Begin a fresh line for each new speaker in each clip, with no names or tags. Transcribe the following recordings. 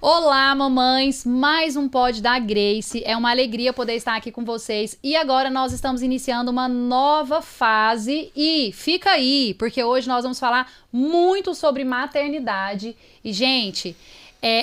Olá, mamães! Mais um Pod da Grace. É uma alegria poder estar aqui com vocês. E agora nós estamos iniciando uma nova fase. E fica aí, porque hoje nós vamos falar muito sobre maternidade. E, gente,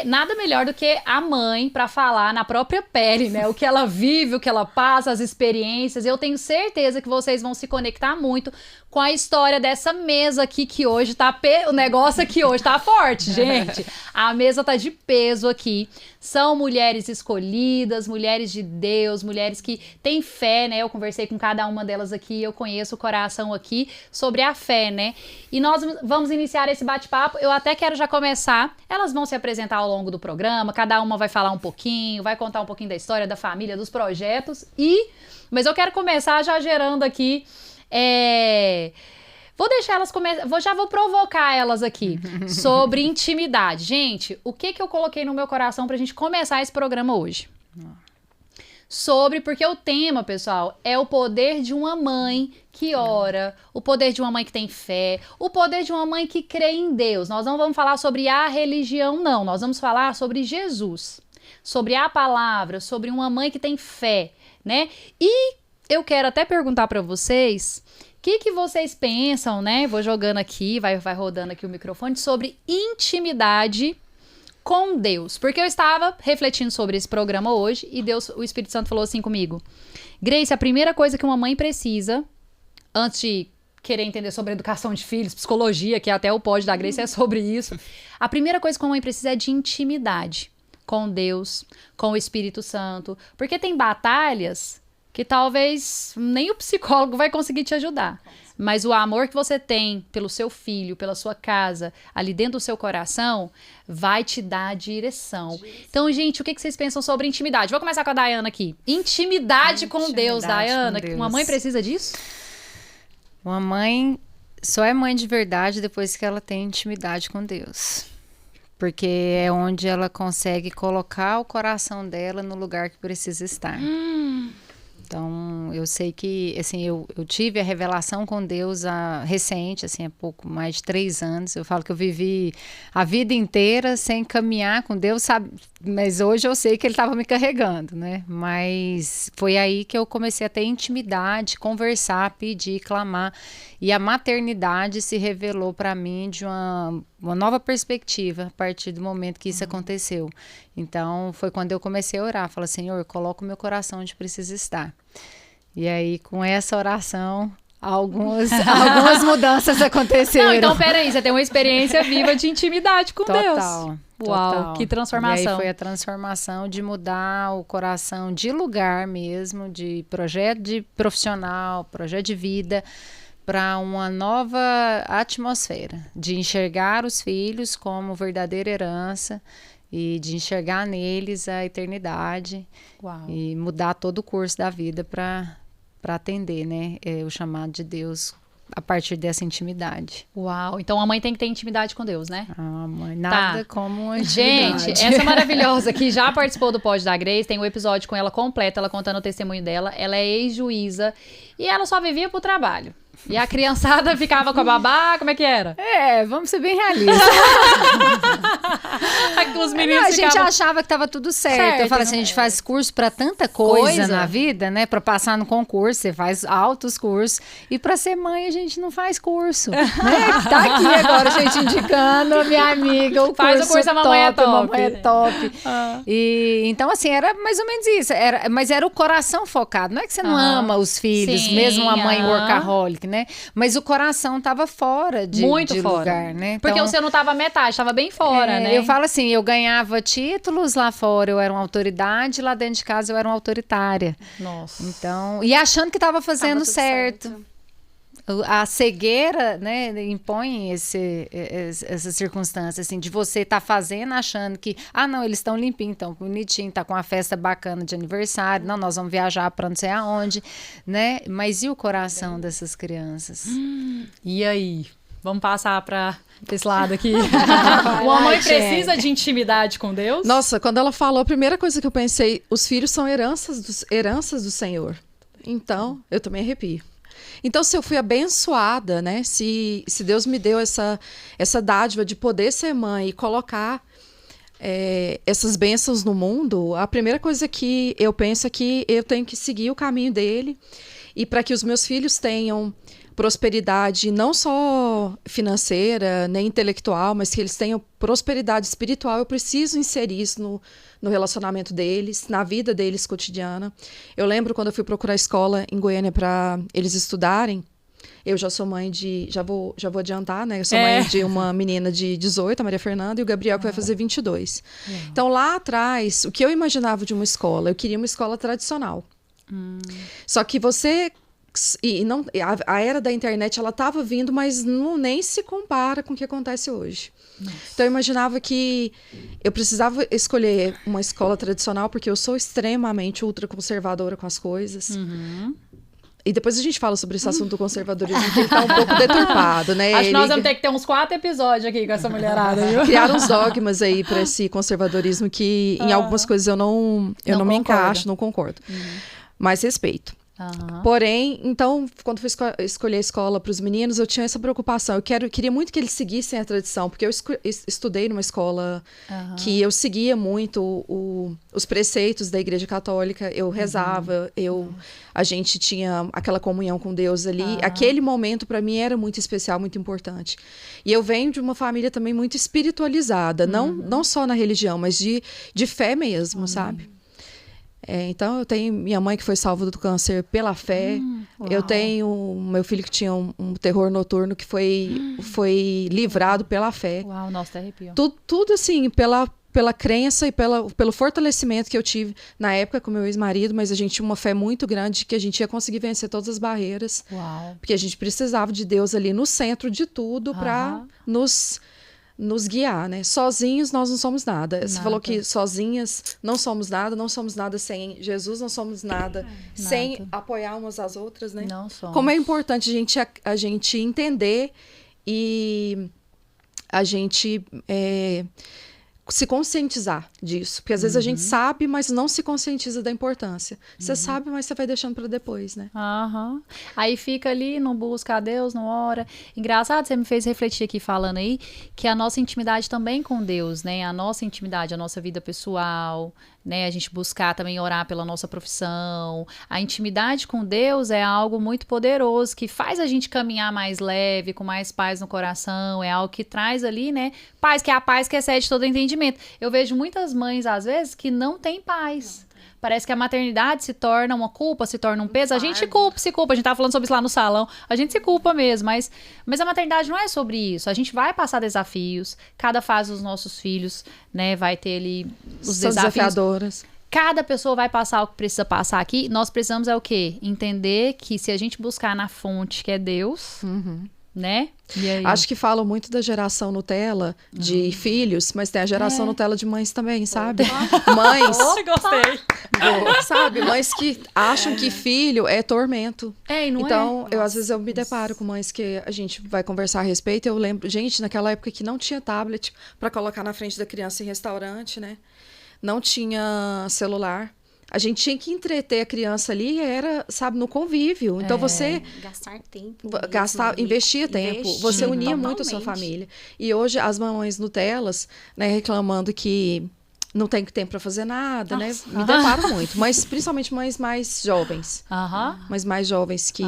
nada melhor do que a mãe para falar na própria pele, né? O que ela vive, o que ela passa, as experiências. Eu tenho certeza que vocês vão se conectar muito com a história dessa mesa aqui que hoje tá... O negócio aqui hoje tá forte, gente. A mesa tá de peso aqui. São mulheres escolhidas, mulheres de Deus, mulheres que têm fé, né? Eu conversei com cada uma delas aqui, eu conheço o coração aqui sobre a fé, né? E nós vamos iniciar esse bate-papo. Eu até quero já começar. Elas vão se apresentar ao longo do programa, cada uma vai falar um pouquinho, vai contar um pouquinho da história, da família, dos projetos. Mas eu quero começar já gerando aqui... Vou deixar elas já vou provocar elas aqui sobre intimidade. Gente, o que eu coloquei no meu coração pra gente começar esse programa hoje? Porque o tema, pessoal, é o poder de uma mãe que ora, o poder de uma mãe que tem fé, o poder de uma mãe que crê em Deus. Nós não vamos falar sobre a religião, não. Nós vamos falar sobre Jesus, sobre a palavra, sobre uma mãe que tem fé, né? E eu quero até perguntar para vocês o que vocês pensam, né? Vou jogando aqui, vai rodando aqui o microfone, sobre intimidade com Deus. Porque eu estava refletindo sobre esse programa hoje e o Espírito Santo falou assim comigo: Grace, a primeira coisa que uma mãe precisa, antes de querer entender sobre educação de filhos, psicologia, que até o Pod da Grace é sobre isso, a primeira coisa que uma mãe precisa é de intimidade com Deus, com o Espírito Santo. Porque tem batalhas que talvez nem o psicólogo vai conseguir te ajudar. Mas o amor que você tem pelo seu filho, pela sua casa, ali dentro do seu coração, vai te dar direção. Então, gente, o que vocês pensam sobre intimidade? Vou começar com a Dayana aqui. Intimidade com Deus, Dayana. Uma mãe precisa disso?
Uma mãe só é mãe de verdade depois que ela tem intimidade com Deus. Porque é onde ela consegue colocar o coração dela no lugar que precisa estar. Então, eu sei que, assim, eu tive a revelação com Deus recente, assim, há pouco mais de 3 anos. Eu falo que eu vivi a vida inteira sem caminhar com Deus, sabe? Mas hoje eu sei que Ele estava me carregando, né? Mas foi aí que eu comecei a ter intimidade, conversar, pedir, clamar. E a maternidade se revelou para mim de uma nova perspectiva a partir do momento que isso aconteceu. Então, foi quando eu comecei a orar. Falei, Senhor, coloca o meu coração onde precisa estar. E aí, com essa oração, algumas mudanças aconteceram.
Não, então, peraí, você tem uma experiência viva de intimidade com Deus.
Uau,
total. Que transformação.
E aí foi a transformação de mudar o coração de lugar mesmo, de projeto de profissional, projeto de vida, para uma nova atmosfera, de enxergar os filhos como verdadeira herança e de enxergar neles a eternidade.
Uau.
E mudar todo o curso da vida para atender, né, o chamado de Deus a partir dessa intimidade.
Uau, então a mãe tem que ter intimidade com Deus, né?
Ah, mãe, nada como uma intimidade.
Gente, essa maravilhosa que já participou do Pod da Grace, tem um episódio com ela completo, ela contando o testemunho dela. Ela é ex-juíza e ela só vivia pro trabalho. E a criançada ficava com a babá, como é que era?
Vamos ser bem realistas.
Os meninos
a gente achava que estava tudo certo. Eu falo assim, a gente faz curso para tanta coisa na vida, né? Para passar no concurso, você faz altos cursos. E para ser mãe, a gente não faz curso. Né? Tá aqui agora a gente indicando, minha amiga, o
faz
curso
o curso, a mamãe é top.
A mamãe é top. E, então, assim, era mais ou menos isso. Mas era o coração focado. Não é que você não ama os filhos, mesmo uma mãe workaholic, né? Mas o coração estava fora de lugar, né?
Porque
então,
o seu não estava metade, estava bem fora, né?
Eu falo assim, eu ganhava títulos lá fora, eu era uma autoridade, lá dentro de casa eu era uma autoritária.
Nossa.
Então, e achando que estava fazendo certo. A cegueira, né, impõe essa circunstância, assim, de você estar fazendo, achando que, não, eles estão limpinhos, estão bonitinhos, tá com uma festa bacana de aniversário, não, nós vamos viajar para não sei aonde, né? Mas e o coração dessas crianças?
E aí? Vamos passar para esse lado aqui. Uma mãe precisa de intimidade com Deus?
Nossa, quando ela falou, a primeira coisa que eu pensei, os filhos são heranças do Senhor. Então, eu também arrepio. Então, se eu fui abençoada, né? Se Deus me deu essa dádiva de poder ser mãe e colocar essas bênçãos no mundo, a primeira coisa que eu penso é que eu tenho que seguir o caminho dele, e para que os meus filhos tenham prosperidade não só financeira, nem intelectual, mas que eles tenham prosperidade espiritual, eu preciso inserir isso no relacionamento deles, na vida deles cotidiana. Eu lembro quando eu fui procurar escola em Goiânia para eles estudarem. Eu já sou mãe de... Já vou adiantar, né? Eu sou mãe de uma menina de 18, a Maria Fernanda, e o Gabriel, que vai fazer 22. Então, lá atrás, o que eu imaginava de uma escola? Eu queria uma escola tradicional. Só que você... a era da internet, ela estava vindo, mas nem se compara com o que acontece hoje. Então, eu imaginava que eu precisava escolher uma escola tradicional, porque eu sou extremamente ultraconservadora com as coisas. E depois a gente fala sobre esse assunto do conservadorismo, que ele tá um pouco deturpado, né?
Acho que nós vamos ter que ter uns 4 episódios aqui com essa mulherada, viu?
Criaram uns dogmas aí para esse conservadorismo que em algumas coisas eu não me encaixo, não concordo. Mas respeito. Porém, então, quando fui escolher a escola para os meninos, eu tinha essa preocupação. Queria muito que eles seguissem a tradição, porque eu estudei numa escola que eu seguia muito os preceitos da Igreja Católica. Eu rezava, a gente tinha aquela comunhão com Deus ali. Aquele momento, para mim, era muito especial, muito importante. E eu venho de uma família também muito espiritualizada, não só na religião, mas de fé mesmo, sabe? Então, eu tenho minha mãe que foi salva do câncer pela fé. Eu tenho meu filho que tinha um terror noturno que foi livrado pela fé.
Uau, nossa, até arrepio.
Tudo assim, pela crença e pelo fortalecimento que eu tive na época com meu ex-marido, mas a gente tinha uma fé muito grande que a gente ia conseguir vencer todas as barreiras. Porque a gente precisava de Deus ali no centro de tudo para nos guiar, né? Sozinhos nós não somos nada. Você falou que sozinhas não somos nada sem Jesus, não somos nada sem apoiar umas às outras, né?
Não somos.
Como é importante a gente entender e a gente se conscientizar disso. Porque às vezes a gente sabe, mas não se conscientiza da importância. Você sabe, mas você vai deixando para depois, né?
Aí fica ali, não busca a Deus, não ora. Engraçado, você me fez refletir aqui falando aí que a nossa intimidade também com Deus, né? A nossa intimidade, a nossa vida pessoal, né? A gente buscar também orar pela nossa profissão. A intimidade com Deus é algo muito poderoso, que faz a gente caminhar mais leve, com mais paz no coração. É algo que traz ali, né? Paz, que é a paz que excede todo entendimento. Eu vejo muitas mães, às vezes, que não têm paz. Parece que a maternidade se torna uma culpa, se torna um peso. A gente se culpa. A gente tava falando sobre isso lá no salão. A gente se culpa mesmo, mas a maternidade não é sobre isso. A gente vai passar desafios. Cada fase dos nossos filhos, né, vai ter ali os
São
desafios.
desafiadoras.
Cada pessoa vai passar o que precisa passar aqui. Nós precisamos é o quê? Entender que se a gente buscar na fonte, que é Deus, né? E aí?
Acho que falam muito da geração Nutella de filhos, mas tem a geração Nutella de mães também, sabe? Mães.
Gostei.
Sabe? Mães que acham que filho é tormento.
E não
então, às vezes eu me deparo com mães que a gente vai conversar a respeito. Eu lembro, gente, naquela época que não tinha tablet para colocar na frente da criança em restaurante, né? Não tinha celular. A gente tinha que entreter a criança ali, era, sabe, no convívio. Então você
gastar tempo,
investia tempo, você unia muito a sua família. E hoje as mamães Nutellas, né, reclamando que não tem tempo para fazer nada, né? Me deparo muito, mas principalmente mães mais jovens. Mas mais jovens que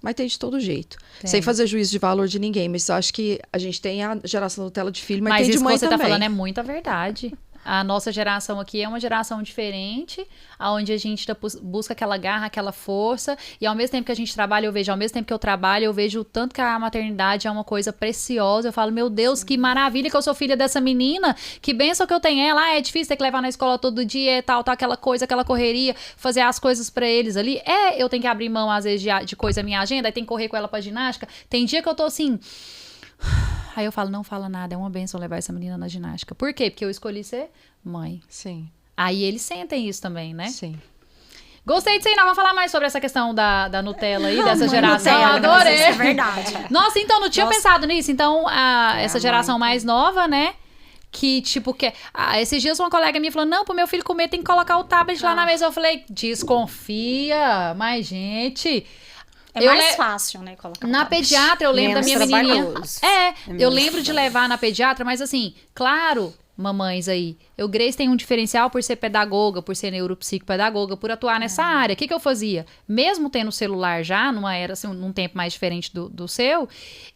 mas tem de todo jeito. Sem fazer juízo de valor de ninguém, mas eu acho que a gente tem a geração Nutella de filho, mas tem de mãe também. Mas isso que você tá falando
é muita verdade. A nossa geração aqui é uma geração diferente, onde a gente busca aquela garra, aquela força, e ao mesmo tempo que a gente trabalha, ao mesmo tempo que eu trabalho, eu vejo o tanto que a maternidade é uma coisa preciosa. Eu falo, meu Deus, que maravilha que eu sou filha dessa menina, que bênção que eu tenho ela. É difícil ter que levar na escola todo dia, tal, aquela coisa, aquela correria, fazer as coisas pra eles ali. Eu tenho que abrir mão, às vezes, de coisa na minha agenda, aí tem que correr com ela pra ginástica. Tem dia que eu tô assim... Aí eu falo, não fala nada, é uma bênção levar essa menina na ginástica. Por quê? Porque eu escolhi ser mãe.
Sim.
Aí eles sentem isso também, né?
Sim.
Gostei disso aí, não. Vamos falar mais sobre essa questão da Nutella aí, dessa geração. Eu adorei.
Isso é verdade.
Nossa, então, não tinha pensado nisso. Então, essa geração mais nova, né? Que, tipo, esses dias uma colega minha falou, não, pro meu filho comer tem que colocar o tablet lá na mesa. Eu falei, desconfia, mas, gente...
É mais fácil, né, colocar
na pediatra, eu lembro da minha menininha. Eu
fácil.
lembro de levar na pediatra, mas assim, claro, mamães aí. Grace tem um diferencial por ser pedagoga, por ser neuropsicopedagoga, por atuar nessa área. O que eu fazia? Mesmo tendo celular já, numa era, assim, num tempo mais diferente do seu,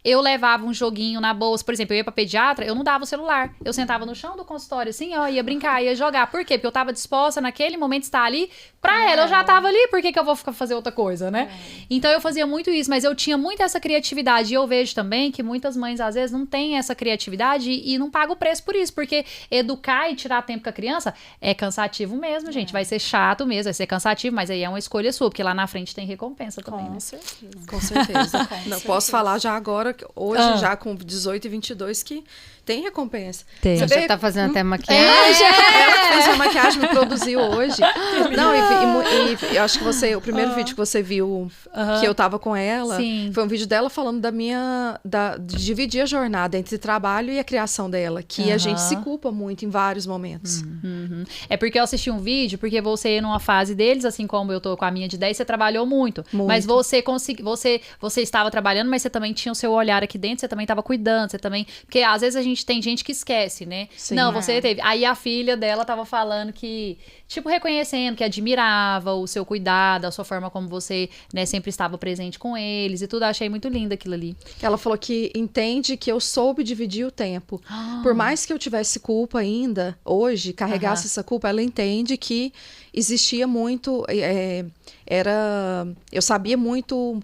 eu levava um joguinho na bolsa. Por exemplo, eu ia pra pediatra, eu não dava o celular. Eu sentava no chão do consultório, assim, ó, ia brincar, ia jogar. Por quê? Porque eu tava disposta naquele momento estar ali pra ela. Eu já tava ali, por que eu vou fazer outra coisa, né? Então eu fazia muito isso, mas eu tinha muito essa criatividade. E eu vejo também que muitas mães, às vezes, não têm essa criatividade e não pagam o preço por isso, porque educar e tirar tempo com a criança é cansativo mesmo, gente. Vai ser chato mesmo, vai ser cansativo, mas aí é uma escolha sua, porque lá na frente tem recompensa também, né?
Com certeza.
Com certeza. Não, posso falar já agora, hoje, já com 18 e 22, que tem recompensa.
Tem.
Você
vê-
já tá fazendo até maquiagem.
Ela que fez a maquiagem, me produziu hoje. Não, e eu acho que o primeiro vídeo que você viu, que eu tava com ela,
Sim.
foi um vídeo dela falando de dividir a jornada entre trabalho e a criação dela, que a gente se culpa muito em vários momentos.
Uhum. É porque eu assisti um vídeo, porque você numa fase deles, assim como eu tô com a minha de 10, você trabalhou muito. Mas você você estava trabalhando, mas você também tinha o seu olhar aqui dentro, você também estava cuidando, você também... Porque às vezes tem gente que esquece, né?
Sim.
Não, você teve. Aí a filha dela tava falando que, tipo, reconhecendo que admirava o seu cuidado, a sua forma como você, né, sempre estava presente com eles e tudo. Achei muito lindo aquilo ali.
Ela falou que entende que eu soube dividir o tempo. Por mais que eu tivesse culpa ainda, hoje, carregasse essa culpa, ela entende que existia muito... eu sabia muito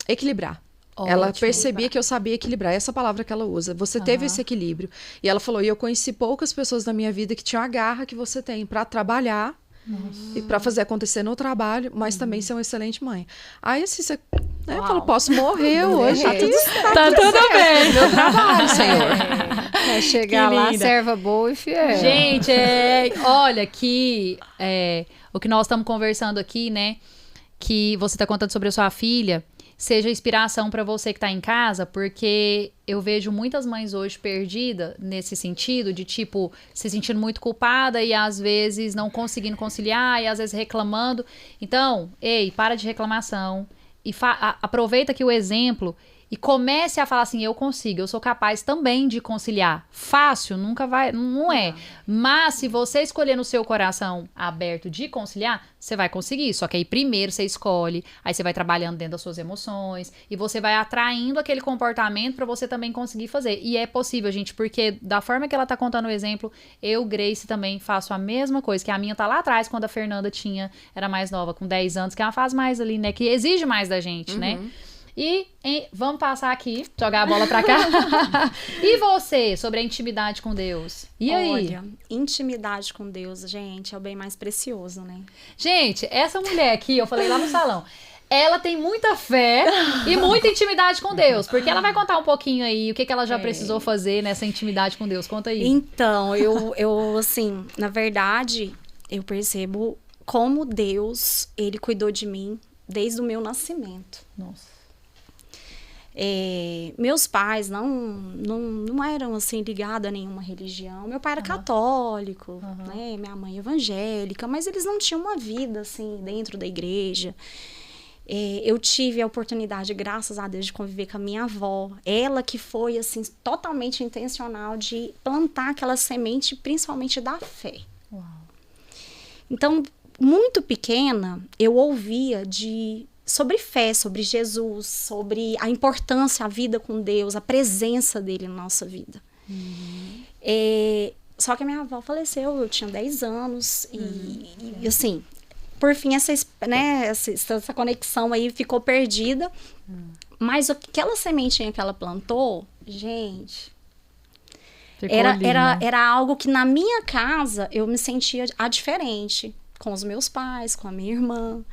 equilibrar. Ela
Ótimo.
percebia que eu sabia equilibrar. Essa palavra que ela usa. Você teve esse equilíbrio. E ela falou, e eu conheci poucas pessoas na minha vida que tinham a garra que você tem para trabalhar e para fazer acontecer no trabalho, mas também ser uma excelente mãe. Aí assim, você... Eu falo, posso morrer hoje.
Tá tudo bem.
Meu trabalho, Senhor.
Vai chegar
Que
lá,
linda.
serva boa e fiel.
Gente, olha que o que nós estamos conversando aqui, né? Que você está contando sobre a sua filha, seja inspiração para você que está em casa, porque eu vejo muitas mães hoje perdidas nesse sentido, de tipo, se sentindo muito culpada e às vezes não conseguindo conciliar e às vezes reclamando. Então, ei, para de reclamação e aproveita aqui o exemplo e comece a falar assim, eu consigo, eu sou capaz também de conciliar. Fácil, nunca vai, não é. Mas se você escolher no seu coração aberto de conciliar, você vai conseguir. Só que aí primeiro você escolhe, aí você vai trabalhando dentro das suas emoções e você vai atraindo aquele comportamento pra você também conseguir fazer. E é possível, gente, porque da forma que ela tá contando o exemplo, eu, Grace, também faço a mesma coisa, que a minha tá lá atrás, quando a Fernanda era mais nova, com 10 anos, que é uma fase mais ali, né, que exige mais da gente, né? E vamos passar aqui, jogar a bola pra cá. E você, sobre a intimidade com Deus? E aí?
Olha, intimidade com Deus, gente, é o bem mais precioso, né?
Gente, essa mulher aqui, eu falei lá no salão, ela tem muita fé e muita intimidade com Deus. Porque ela vai contar um pouquinho aí o que ela já precisou fazer nessa intimidade com Deus. Conta aí.
Então, eu assim, na verdade, eu percebo como Deus, ele cuidou de mim desde o meu nascimento.
Nossa.
Meus pais não eram assim ligados a nenhuma religião. Meu pai era católico, né? Minha mãe evangélica, mas eles não tinham uma vida assim dentro da igreja. Eu tive a oportunidade, graças a Deus, de conviver com a minha avó. Ela que foi assim totalmente intencional de plantar aquela semente, principalmente da fé.
Uau.
Então, muito pequena, eu ouvia sobre fé, sobre Jesus, sobre a importância, a vida com Deus, a presença dele na nossa vida. Só que a minha avó faleceu, eu tinha 10 anos e assim, por fim, essa conexão aí ficou perdida. Mas aquela sementinha que ela plantou, gente, era algo que na minha casa eu me sentia diferente com os meus pais, com a minha irmã,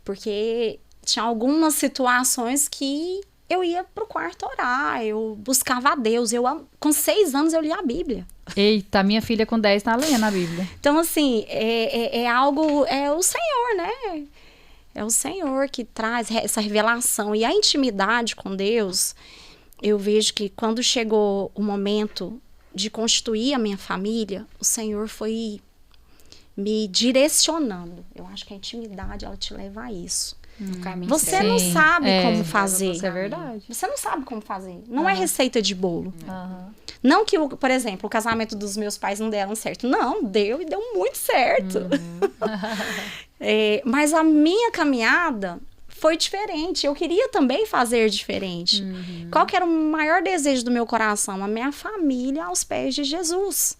porque tinha algumas situações que eu ia pro quarto orar, eu buscava a Deus. Com 6 anos eu lia a Bíblia.
Eita, minha filha com 10 tá lendo a Bíblia.
Então, assim, é o Senhor, né? É o Senhor que traz essa revelação. E a intimidade com Deus, eu vejo que quando chegou o momento de constituir a minha família, o Senhor foi me direcionando. Eu acho que a intimidade, ela te leva a isso.
No caminho
Você
certo.
não
Sim,
sabe
é.
como fazer.
Isso é verdade.
Você não sabe como fazer. Não é receita de bolo.
Aham.
Não que, por exemplo, o casamento dos meus pais não deram certo. Não, deu e deu muito certo. Mas a minha caminhada foi diferente. Eu queria também fazer diferente. Qual que era o maior desejo do meu coração? A minha família aos pés de Jesus.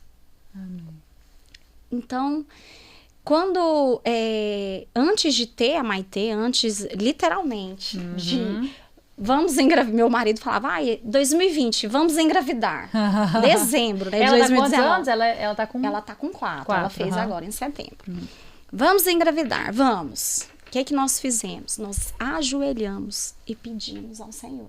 Então, quando antes de ter a Maitê, literalmente, de vamos engravidar, meu marido falava, 2020, vamos engravidar. Dezembro, né, de
Ela tá com
2019.
quantos anos? Ela tá com...
Ela tá com 4, ela
Quatro,
fez
aham.
agora em setembro. Vamos engravidar, vamos. O que é que nós fizemos? Nós ajoelhamos e pedimos ao Senhor.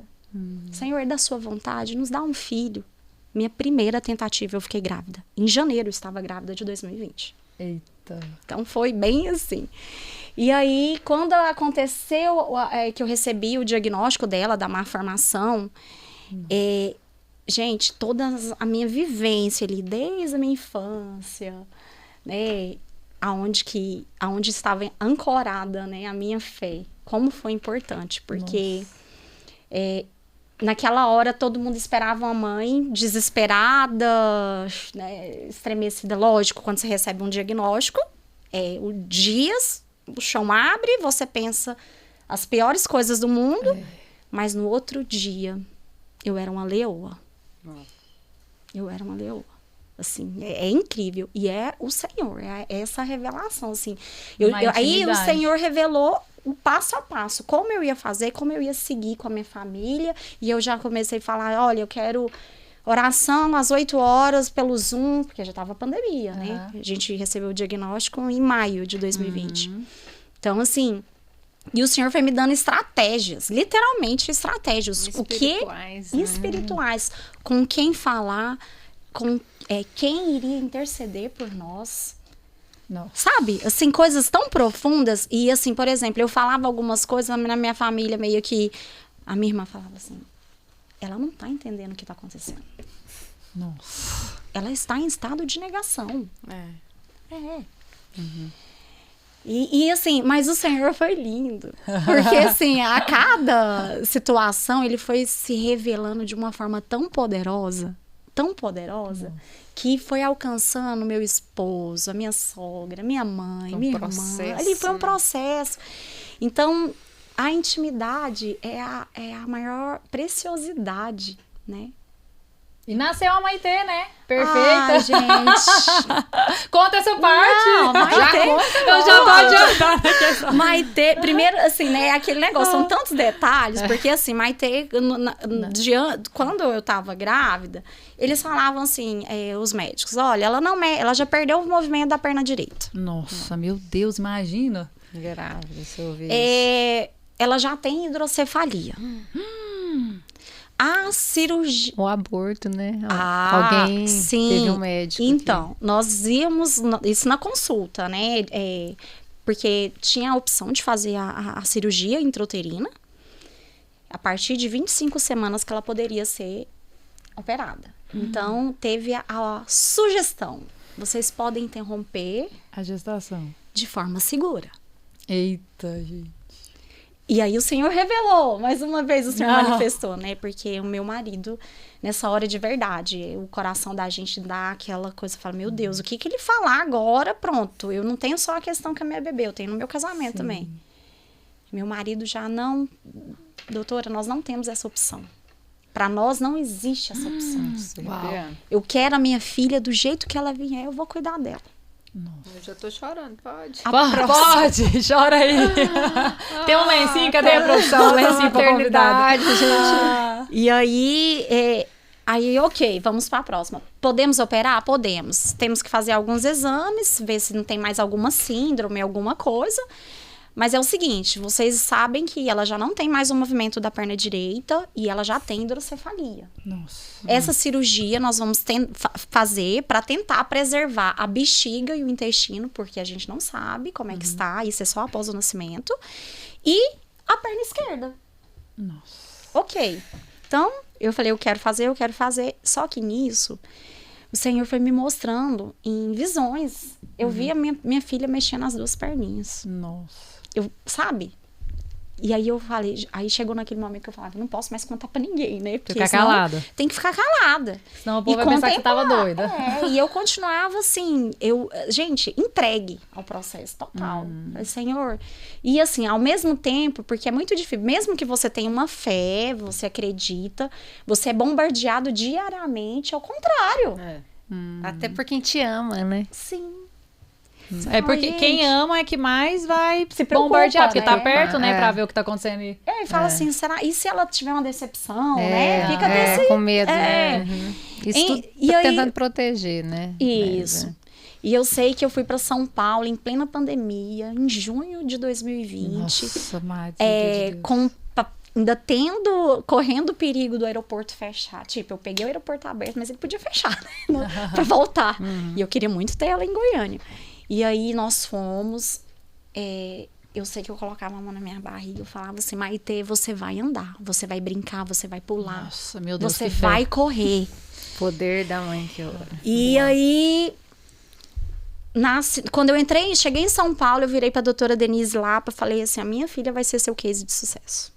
Senhor, da sua vontade, nos dá um filho. Minha primeira tentativa, eu fiquei grávida. Em janeiro, eu estava grávida de 2020.
Eita.
Então, foi bem assim. E aí, quando aconteceu que eu recebi o diagnóstico dela, da malformação, gente, toda a minha vivência ali, desde a minha infância, né, aonde estava ancorada, né, a minha fé, como foi importante, porque naquela hora todo mundo esperava uma mãe desesperada, né, estremecida. Lógico, quando você recebe um diagnóstico, o chão abre, você pensa as piores coisas do mundo, mas no outro dia eu era uma leoa. Eu era uma leoa. Assim, é incrível. E é o Senhor, é essa revelação, assim. Aí o Senhor revelou o passo a passo, como eu ia fazer, como eu ia seguir com a minha família. E eu já comecei a falar, olha, eu quero oração às 8 horas pelo Zoom, porque já estava pandemia, né? A gente recebeu o diagnóstico em maio de 2020. Então, assim... E o Senhor foi me dando estratégias, literalmente estratégias. Espirituais. Com quem falar, com quem iria interceder por nós.
Não.
Sabe? Assim, coisas tão profundas. E assim, por exemplo, eu falava algumas coisas na minha família, meio que... A minha irmã falava assim, ela não tá entendendo o que tá acontecendo.
Nossa.
Ela está em estado de negação. E assim, mas o Senhor foi lindo. Porque assim, a cada situação, ele foi se revelando de uma forma tão poderosa, que foi alcançando meu esposo, a minha sogra, minha mãe, minha irmã. Ali foi um processo. Então, a intimidade é a maior preciosidade, né?
E nasceu a Maitê, né? Perfeita.
Ah, gente.
Conta essa parte.
Não, Maitê.
Eu já tô adiantando.
Maitê, primeiro, assim, né, aquele negócio, são tantos detalhes, porque assim, Maitê, quando eu tava grávida, eles falavam assim, os médicos, olha, ela já perdeu o movimento da perna direita.
Nossa, meu Deus, imagina.
Grávida, se eu ouvir isso.
Ela já tem hidrocefalia. A cirurgia...
O aborto, né?
Alguém
teve um médico.
Então, nós íamos... Isso na consulta, né? Porque tinha a opção de fazer a cirurgia intrauterina a partir de 25 semanas que ela poderia ser operada. Então, teve a sugestão. Vocês podem interromper...
A gestação.
De forma segura.
Eita, gente.
E aí o Senhor revelou, mais uma vez o Senhor manifestou, né? Porque o meu marido, nessa hora de verdade, o coração da gente dá aquela coisa, fala, meu Deus, o que ele falar agora, pronto. Eu não tenho só a questão com a minha bebê, eu tenho no meu casamento também. Meu marido já não... Doutora, nós não temos essa opção. Para nós não existe essa opção. Eu quero a minha filha do jeito que ela vier, eu vou cuidar dela.
Nossa. Eu já tô chorando, pode?
Pode, chora aí. Tem um lencinho, cadê a produção? Um lencinho pra convidada.
Gente.
E aí, ok, vamos para a próxima. Podemos operar? Podemos. Temos que fazer alguns exames, ver se não tem mais alguma síndrome, alguma coisa. Mas é o seguinte, vocês sabem que ela já não tem mais o movimento da perna direita e ela já tem hidrocefalia.
Nossa.
Essa cirurgia nós vamos fazer para tentar preservar a bexiga e o intestino, porque a gente não sabe como é que está, isso é só após o nascimento. E a perna esquerda.
Nossa.
Ok. Então, eu falei, eu quero fazer. Só que nisso, o Senhor foi me mostrando em visões. Eu vi a minha filha mexendo as duas perninhas.
Nossa.
Sabe? E aí eu falei, aí chegou naquele momento que eu falava, não posso mais contar pra ninguém, né? Porque
Ficar
senão
calada.
tem que ficar calada.
Senão o povo vai pensar que você tava doida.
E eu continuava assim, gente, entregue ao processo total. Falei, Senhor. E assim, ao mesmo tempo, porque é muito difícil, mesmo que você tenha uma fé, você acredita, você é bombardeado diariamente, ao contrário.
Até por quem te ama, né?
Sim.
É porque
Ai,
quem
gente.
ama é que mais vai
Se preocupa,
bombardear, porque tá
né?
perto, né,
É.
pra ver o que tá acontecendo.
E aí fala assim, será? E se ela tiver uma decepção, né? Fica
É,
desse...
com medo,
É.
né? Uhum. Isso
E-
tudo
e
tá
aí-
tentando proteger, né?
Isso.
Mas,
E eu sei que eu fui pra São Paulo em plena pandemia, em junho de 2020.
Nossa, Mari,
Ainda correndo o perigo do aeroporto fechar. Tipo, eu peguei o aeroporto aberto, mas ele podia fechar, né? Pra voltar. E eu queria muito ter ela em Goiânia. E aí nós fomos. Eu sei que eu colocava a mão na minha barriga, eu falava assim, Maitê, você vai andar, você vai brincar, você vai pular.
Nossa, meu Deus,
você
que fé.
vai correr.
poder da mãe que ora.
E aí, quando eu cheguei em São Paulo, eu virei pra doutora Denise Lapa, falei assim, a minha filha vai ser seu case de sucesso.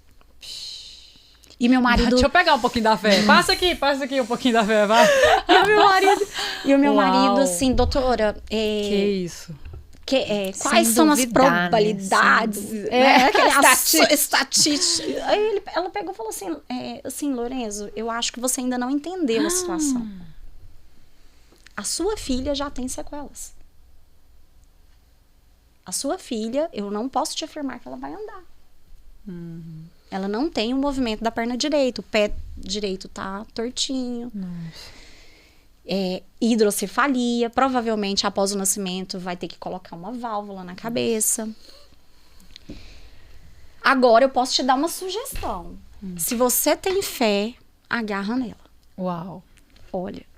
E meu marido...
Deixa eu pegar um pouquinho da fé. Passa aqui um pouquinho da fé, vai.
E o meu
Uau.
marido, assim, doutora...
Que isso.
quais
Sem
são as
duvidar, né?
probabilidades?
Sem
Né? Estatística. Aí ela pegou e falou assim, Lorenzo, eu acho que você ainda não entendeu a situação. A sua filha já tem sequelas. A sua filha, eu não posso te afirmar que ela vai andar. Ela não tem o movimento da perna direita. O pé direito tá tortinho. Hidrocefalia. Provavelmente, após o nascimento, vai ter que colocar uma válvula na cabeça. Agora, eu posso te dar uma sugestão. Se você tem fé, agarra nela.
Uau.
Olha.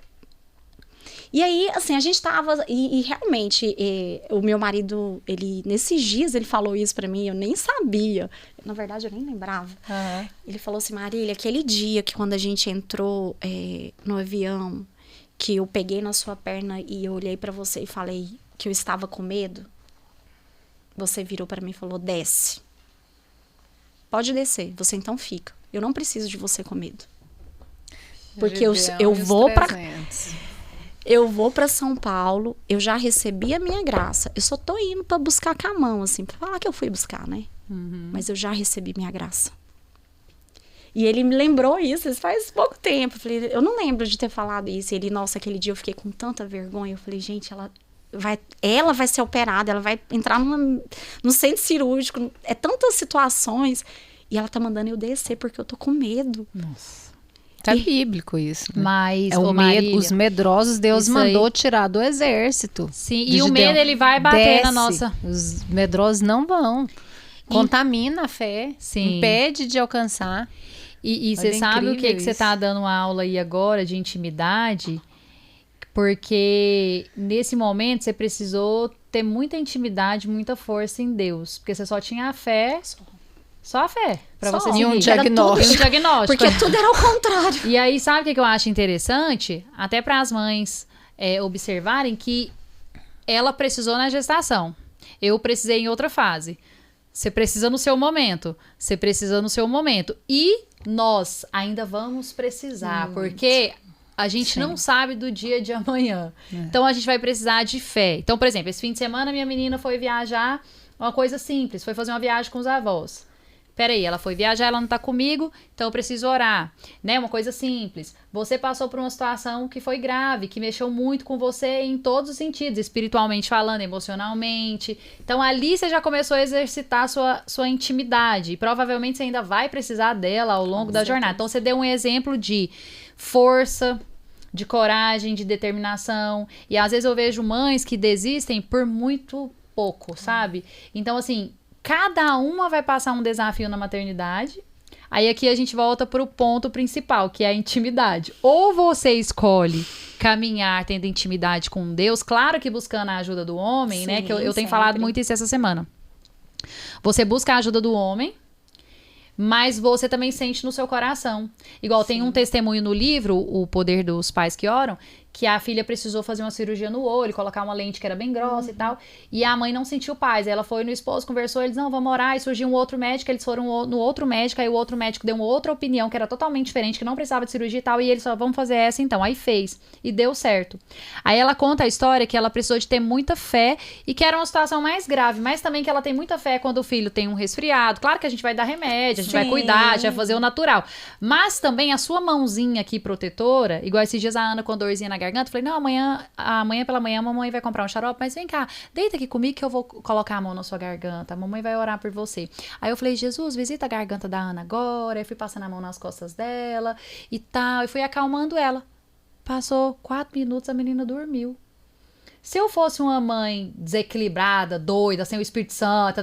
E aí, assim, a gente tava... E realmente, o meu marido, nesses dias, ele falou isso pra mim, eu nem sabia. Na verdade, eu nem lembrava. Ele falou assim, Marília, aquele dia que quando a gente entrou no avião, que eu peguei na sua perna e eu olhei pra você e falei que eu estava com medo, você virou pra mim e falou, desce. Pode descer, você então fica. Eu não preciso de você com medo. Porque eu vou pra... Eu vou pra São Paulo, eu já recebi a minha graça. Eu só tô indo pra buscar com a mão, assim, pra falar que eu fui buscar, né? Mas eu já recebi minha graça. E ele me lembrou isso faz pouco tempo. Eu falei, eu não lembro de ter falado isso. E ele, nossa, aquele dia eu fiquei com tanta vergonha. Eu falei, gente, ela vai ser operada, ela vai entrar no centro cirúrgico. É tantas situações. E ela tá mandando eu descer porque eu tô com medo.
Nossa.
É bíblico isso. Né?
Mas,
é o medo,
Marília,
os medrosos Deus
isso
mandou
aí.
tirar do exército.
Sim,
Do
e o
Gideão.
medo, ele vai bater na
Desce.
nossa...
Os medrosos não vão. Contamina a fé.
Sim.
Impede de alcançar.
E você
Olha,
sabe o
incrível
que você
isso.
tá dando aula aí agora de intimidade? Porque nesse momento você precisou ter muita intimidade, muita força em Deus. Porque você só tinha a fé, só a fé, pra
Só.
você
E
seguir.
um
Era
diagnóstico.
E um diagnóstico.
Porque tudo era ao contrário.
E aí, sabe o que eu acho interessante? Até para as mães observarem que ela precisou na gestação. Eu precisei em outra fase. Você precisa no seu momento. Você precisa no seu momento. E nós ainda vamos precisar, porque a gente não sabe do dia de amanhã. Então, a gente vai precisar de fé. Então, por exemplo, esse fim de semana, minha menina foi viajar, uma coisa simples, foi fazer uma viagem com os avós. Peraí, ela foi viajar, ela não tá comigo, então eu preciso orar, né? Uma coisa simples. Você passou por uma situação que foi grave, que mexeu muito com você em todos os sentidos, espiritualmente falando, emocionalmente. Então ali você já começou a exercitar sua intimidade. E provavelmente você ainda vai precisar dela ao longo da jornada. Então você deu um exemplo de força, de coragem, de determinação. E às vezes eu vejo mães que desistem por muito pouco, sabe? Então assim... Cada uma vai passar um desafio na maternidade. Aí aqui a gente volta para o ponto principal, que é a intimidade. Ou você escolhe caminhar tendo intimidade com Deus, claro que buscando a ajuda do homem,
Sim,
né? Que eu tenho
sempre.
falado muito isso essa semana. Você busca a ajuda do homem, mas você também sente no seu coração. Igual tem um testemunho no livro, O Poder dos Pais que Oram, que a filha precisou fazer uma cirurgia no olho, colocar uma lente que era bem grossa e tal, e a mãe não sentiu paz. Ela foi no esposo, conversou, eles, não, vamos orar, e surgiu um outro médico, eles foram no outro médico, aí o outro médico deu uma outra opinião, que era totalmente diferente, que não precisava de cirurgia e tal, e eles só, vamos fazer essa então. Aí fez, e deu certo. Aí ela conta a história que ela precisou de ter muita fé, e que era uma situação mais grave, mas também que ela tem muita fé quando o filho tem um resfriado. Claro que a gente vai dar remédio, a gente vai cuidar, a gente vai fazer o natural. Mas também a sua mãozinha aqui protetora, igual esses dias a Ana com dorzinha na garganta, eu falei, não, amanhã pela manhã a mamãe vai comprar um xarope, mas vem cá, deita aqui comigo que eu vou colocar a mão na sua garganta, a mamãe vai orar por você. Aí eu falei, Jesus, visita a garganta da Ana agora, aí fui passando a mão nas costas dela e tal, e fui acalmando ela. Passou 4 minutos, a menina dormiu. Se eu fosse uma mãe desequilibrada, doida, sem o Espírito Santo,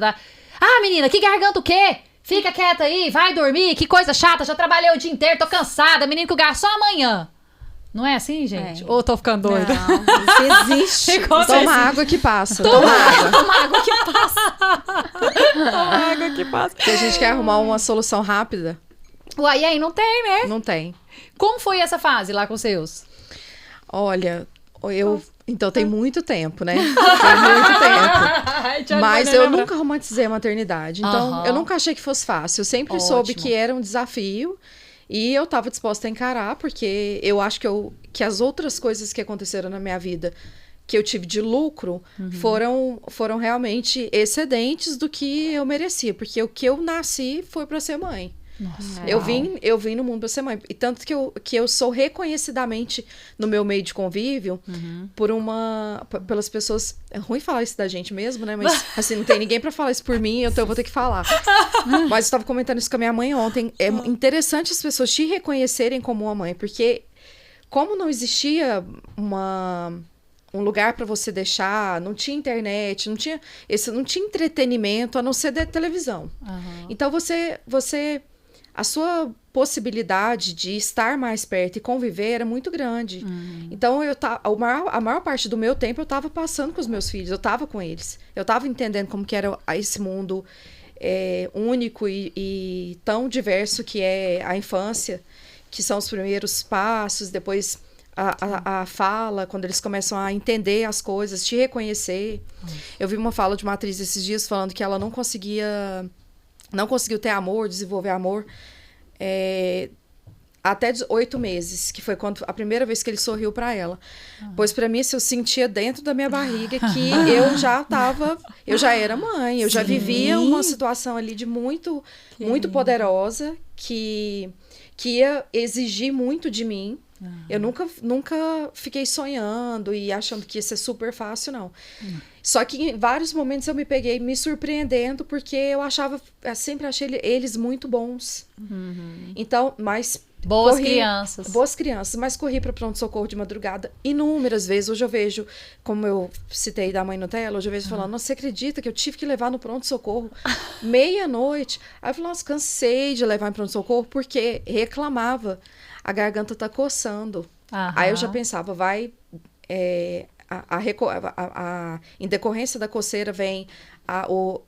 menina, que garganta o quê? Fica quieta aí, vai dormir, que coisa chata, já trabalhei o dia inteiro, tô cansada, menino que o garçom só amanhã. Não é assim, gente? Ou tô ficando doida?
Não, isso existe.
Toma água que passa. Toma água.
Toma água que passa.
Toma água que passa.
Se a gente quer arrumar uma solução rápida...
Uai, e aí não tem, né?
Não tem.
Como foi essa fase lá com os seus?
Olha, então tem muito tempo, né? Tem muito tempo. Mas eu nunca romantizei a maternidade. Então, eu nunca achei que fosse fácil. Eu sempre soube que era um desafio. E eu estava disposta a encarar, porque eu acho que as outras coisas que aconteceram na minha vida, que eu tive de lucro, foram realmente excedentes do que eu merecia. Porque o que eu nasci foi para ser mãe.
Nossa,
eu vim no mundo para ser mãe. E tanto que eu sou reconhecidamente no meu meio de convívio pelas pessoas. É ruim falar isso da gente mesmo, né? Mas assim, não tem ninguém para falar isso por mim, então eu vou ter que falar. Mas eu estava comentando isso com a minha mãe ontem. É interessante as pessoas te reconhecerem como uma mãe, porque como não existia um lugar para você deixar, não tinha internet, não tinha entretenimento a não ser da televisão. Então a sua possibilidade de estar mais perto e conviver era muito grande. Então, a maior parte do meu tempo eu estava passando com os meus filhos, eu estava com eles. Eu estava entendendo como que era esse mundo único e tão diverso que é a infância, que são os primeiros passos, depois a fala, quando eles começam a entender as coisas, te reconhecer. Eu vi uma fala de uma atriz esses dias falando que ela não conseguiu ter amor, desenvolver amor, até 8 meses, que foi a primeira vez que ele sorriu para ela. Pois para mim, eu sentia dentro da minha barriga que eu já era mãe, eu já vivia uma situação ali de muito poderosa, que ia exigir muito de mim. Eu nunca fiquei sonhando e achando que ia ser super fácil, não. Só que em vários momentos eu me peguei me surpreendendo, porque eu sempre achei eles muito bons. Então, mas...
Boas crianças,
mas corri para pronto-socorro de madrugada inúmeras vezes. Hoje eu vejo, como eu citei da mãe Nutella, hoje eu vejo falando, nossa, você acredita que eu tive que levar no pronto-socorro meia-noite? Aí eu falei, nossa, cansei de levar em pronto-socorro, porque reclamava. A garganta tá coçando. Aí eu já pensava, em decorrência da coceira vem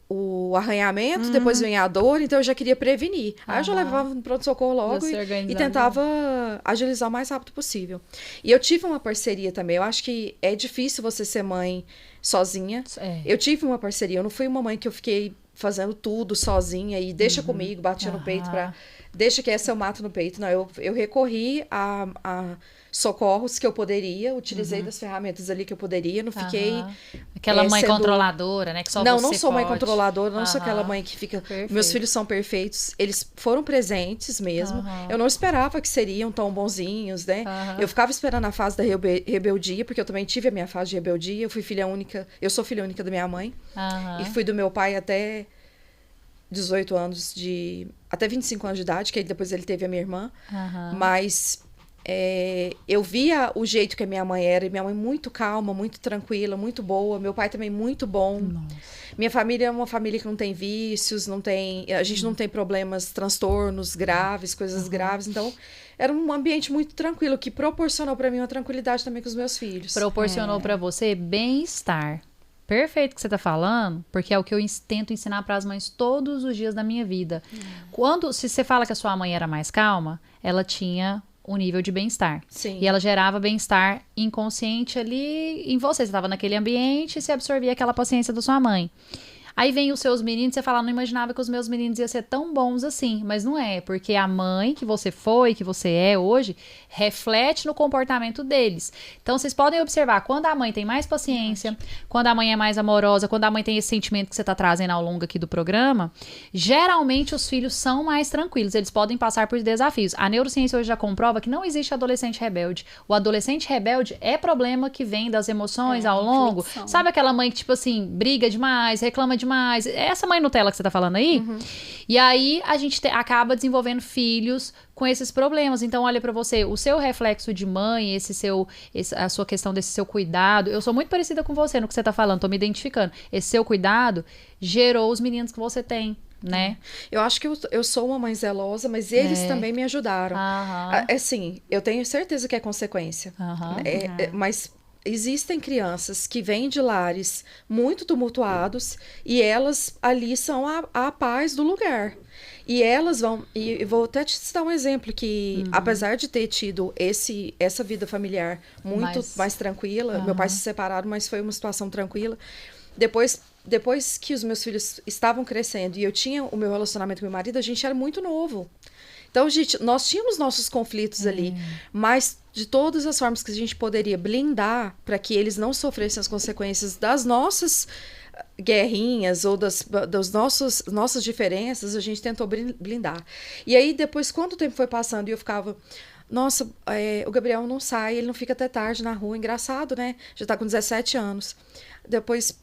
o arranhamento, depois vem a dor, então eu já queria prevenir. Aí eu já levava no pronto-socorro logo e tentava agilizar o mais rápido possível. E eu tive uma parceria também. Eu acho que é difícil você ser mãe sozinha. Eu tive uma parceria. Eu não fui uma mãe que eu fiquei fazendo tudo sozinha e deixa comigo, batia no peito deixa que essa eu mato no peito. Não, eu recorri a socorros que eu poderia, utilizei das ferramentas ali que eu poderia, não fiquei...
Aquela mãe controladora, né? Que só
não
você
sou mãe
pode.
Controladora, não sou aquela mãe que fica...
Perfeito.
Meus filhos são perfeitos, eles foram presentes mesmo. Eu não esperava que seriam tão bonzinhos, né? Eu ficava esperando a fase da rebeldia, porque eu também tive a minha fase de rebeldia. Eu sou filha única da minha mãe. E fui do meu pai até 18 anos até 25 anos de idade, que aí depois ele teve a minha irmã. Mas eu via o jeito que a minha mãe era, e minha mãe muito calma, muito tranquila, muito boa. Meu pai também muito bom. Nossa. Minha família é uma família que não tem vícios, a gente não tem problemas, transtornos graves, coisas graves. Então, era um ambiente muito tranquilo, que proporcionou para mim uma tranquilidade também com os meus filhos.
Proporcionou para você bem-estar. Perfeito o que você tá falando, porque é o que eu tento ensinar para as mães todos os dias da minha vida. Se você fala que a sua mãe era mais calma, ela tinha o nível de bem-estar.
Sim.
E ela gerava bem-estar inconsciente ali em você. Você estava naquele ambiente e você absorvia aquela paciência da sua mãe. Aí vem os seus meninos, você fala, não imaginava que os meus meninos iam ser tão bons assim. Mas não é, porque a mãe que você foi, que você é hoje, reflete no comportamento deles. Então, vocês podem observar, quando a mãe tem mais paciência, quando a mãe é mais amorosa, quando a mãe tem esse sentimento que você está trazendo ao longo aqui do programa, geralmente os filhos são mais tranquilos, eles podem passar por desafios. A neurociência hoje já comprova que não existe adolescente rebelde. O adolescente rebelde é problema que vem das emoções ao longo.
fluxão.
Sabe aquela mãe que, tipo assim, briga demais, reclama demais? Essa mãe Nutella que você tá falando aí? E aí a gente acaba desenvolvendo filhos com esses problemas. Então, olha pra você, o seu reflexo de mãe, a sua questão desse seu cuidado, eu sou muito parecida com você no que você tá falando, tô me identificando. Esse seu cuidado gerou os meninos que você tem, né?
Eu acho que eu sou uma mãe zelosa, mas eles também me ajudaram.
Aham.
Assim, eu tenho certeza que é consequência.
Aham.
Mas existem crianças que vêm de lares muito tumultuados e elas ali são a paz do lugar. E elas vão... E vou até te citar um exemplo que, apesar de ter tido essa vida familiar muito mais tranquila, meu pai se separaram, mas foi uma situação tranquila. Depois que os meus filhos estavam crescendo e eu tinha o meu relacionamento com meu marido, a gente era muito novo. Então, gente, nós tínhamos nossos conflitos ali, mas de todas as formas que a gente poderia blindar para que eles não sofressem as consequências das nossas guerrinhas ou das nossas diferenças, a gente tentou blindar. E aí, depois, quando o tempo foi passando e eu ficava... Nossa, o Gabriel não sai, ele não fica até tarde na rua. Engraçado, né? Já tá com 17 anos. Depois...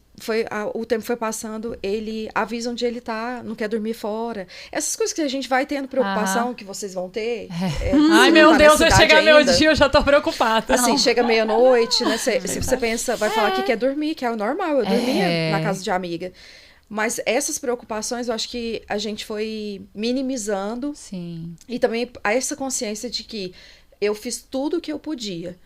o tempo foi passando, ele avisa onde ele tá, não quer dormir fora. Essas coisas que a gente vai tendo preocupação, que vocês vão ter.
Ai, meu Deus, vai chegar meu
ainda.
dia, eu já tô preocupada.
Assim, chega meia-noite, né? Se você pensa, vai falar que quer dormir, que é o normal, eu dormia na casa de amiga. Mas essas preocupações, eu acho que a gente foi minimizando.
Sim.
E também essa consciência de que eu fiz tudo o que eu podia.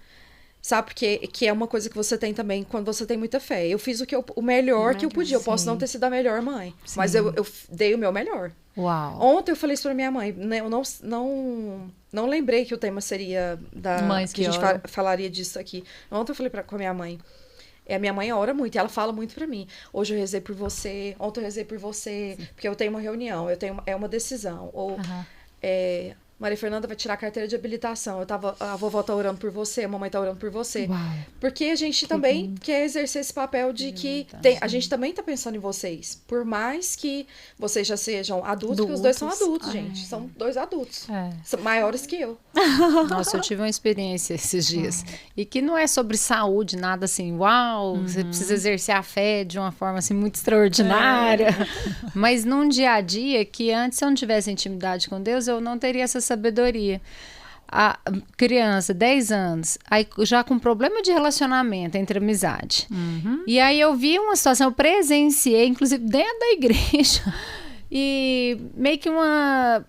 Sabe? Porque que é uma coisa que você tem também quando você tem muita fé. Eu fiz o melhor que eu podia. Eu posso não ter sido a melhor mãe, mas eu dei o meu melhor.
Uau.
Ontem eu falei isso pra minha mãe. Eu não lembrei que o tema seria
Mães
que a gente
oram.
falaria disso aqui. Ontem eu falei com a minha mãe. A minha mãe ora muito e ela fala muito pra mim. Hoje eu rezei por você, ontem eu rezei por você, porque eu tenho uma reunião, é uma decisão. Ou Maria Fernanda vai tirar a carteira de habilitação. A vovó tá orando por você, a mamãe tá orando por você.
Uau.
Porque a gente também quer exercer esse papel de que a gente também tá pensando em vocês. Por mais que vocês já sejam adultos, porque os dois são adultos, gente. São dois adultos. São maiores que eu.
Nossa, eu tive uma experiência esses dias. E que não é sobre saúde, nada assim, uau, você precisa exercer a fé de uma forma assim muito extraordinária. Mas num dia a dia que antes, se eu não tivesse intimidade com Deus, eu não teria essa sabedoria. A criança, 10 anos, aí já com problema de relacionamento entre amizade. E aí eu vi uma situação, eu presenciei, inclusive dentro da igreja, e meio que uma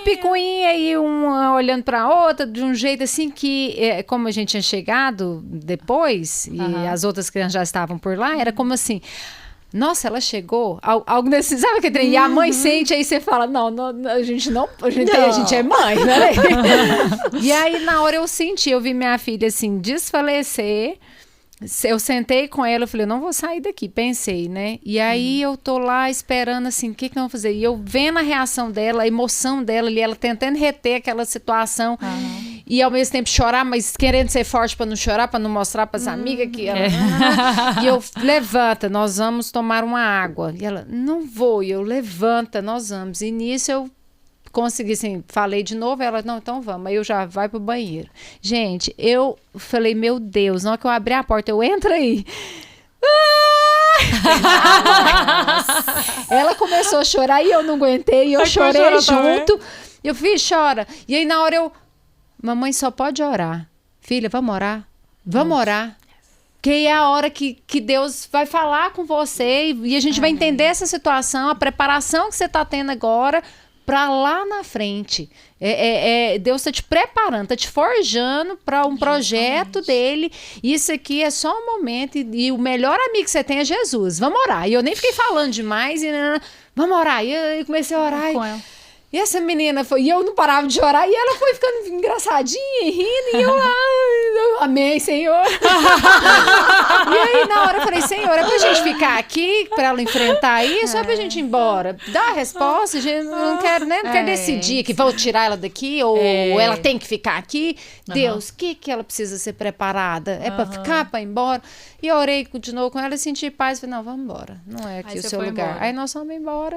picuinha e uma olhando para outra de um jeito assim que, como a gente tinha chegado depois e as outras crianças já estavam por lá, era como assim, nossa, ela chegou, algo desse, sabe que trem? E a mãe sente, aí você fala, não, a gente é mãe, né? E aí na hora eu senti, eu vi minha filha assim desfalecer. Eu sentei com ela, eu falei, eu não vou sair daqui, pensei, né? E aí eu tô lá esperando assim, o que eu vou fazer? E eu vendo a reação dela, a emoção dela ali, ela tentando reter aquela situação e ao mesmo tempo chorar, mas querendo ser forte pra não chorar, pra não mostrar pras amigas que ela... E eu, levanta, nós vamos tomar uma água. E ela, não vou. E eu, levanta, nós vamos. E nisso eu consegui, assim, falei de novo, ela, não, então vamos. Aí eu já vai pro banheiro. Gente, eu falei, meu Deus, na hora que eu abri a porta, eu entro aí. Ela começou a chorar e eu não aguentei, eu chorei junto. Eu fiz, chora. E aí na hora eu, mamãe só pode orar. Filha, vamos orar? Vamos orar. Que é a hora que Deus vai falar com você e a gente vai entender essa situação, a preparação que você está tendo agora para lá na frente. Deus está te preparando, está te forjando para um projeto dele. Isso aqui é só um momento e o melhor amigo que você tem é Jesus. Vamos orar. E eu nem fiquei falando demais. Vamos orar. E eu comecei a orar. E essa menina foi, e eu não parava de chorar, e ela foi ficando engraçadinha e rindo, e eu lá, eu amei, Senhor. E aí, na hora, eu falei, Senhor, é pra gente ficar aqui, pra ela enfrentar isso, ou é pra gente ir embora? Dá a resposta, a gente não quer, né, não quer decidir que vou tirar ela daqui, ou ela tem que ficar aqui. Deus, o que ela precisa ser preparada? É pra ficar, pra ir embora? E eu orei de novo com ela e senti paz, falei, não, vamos embora, não é aqui
Aí
o
você
seu
foi
lugar.
embora.
Aí nós fomos embora.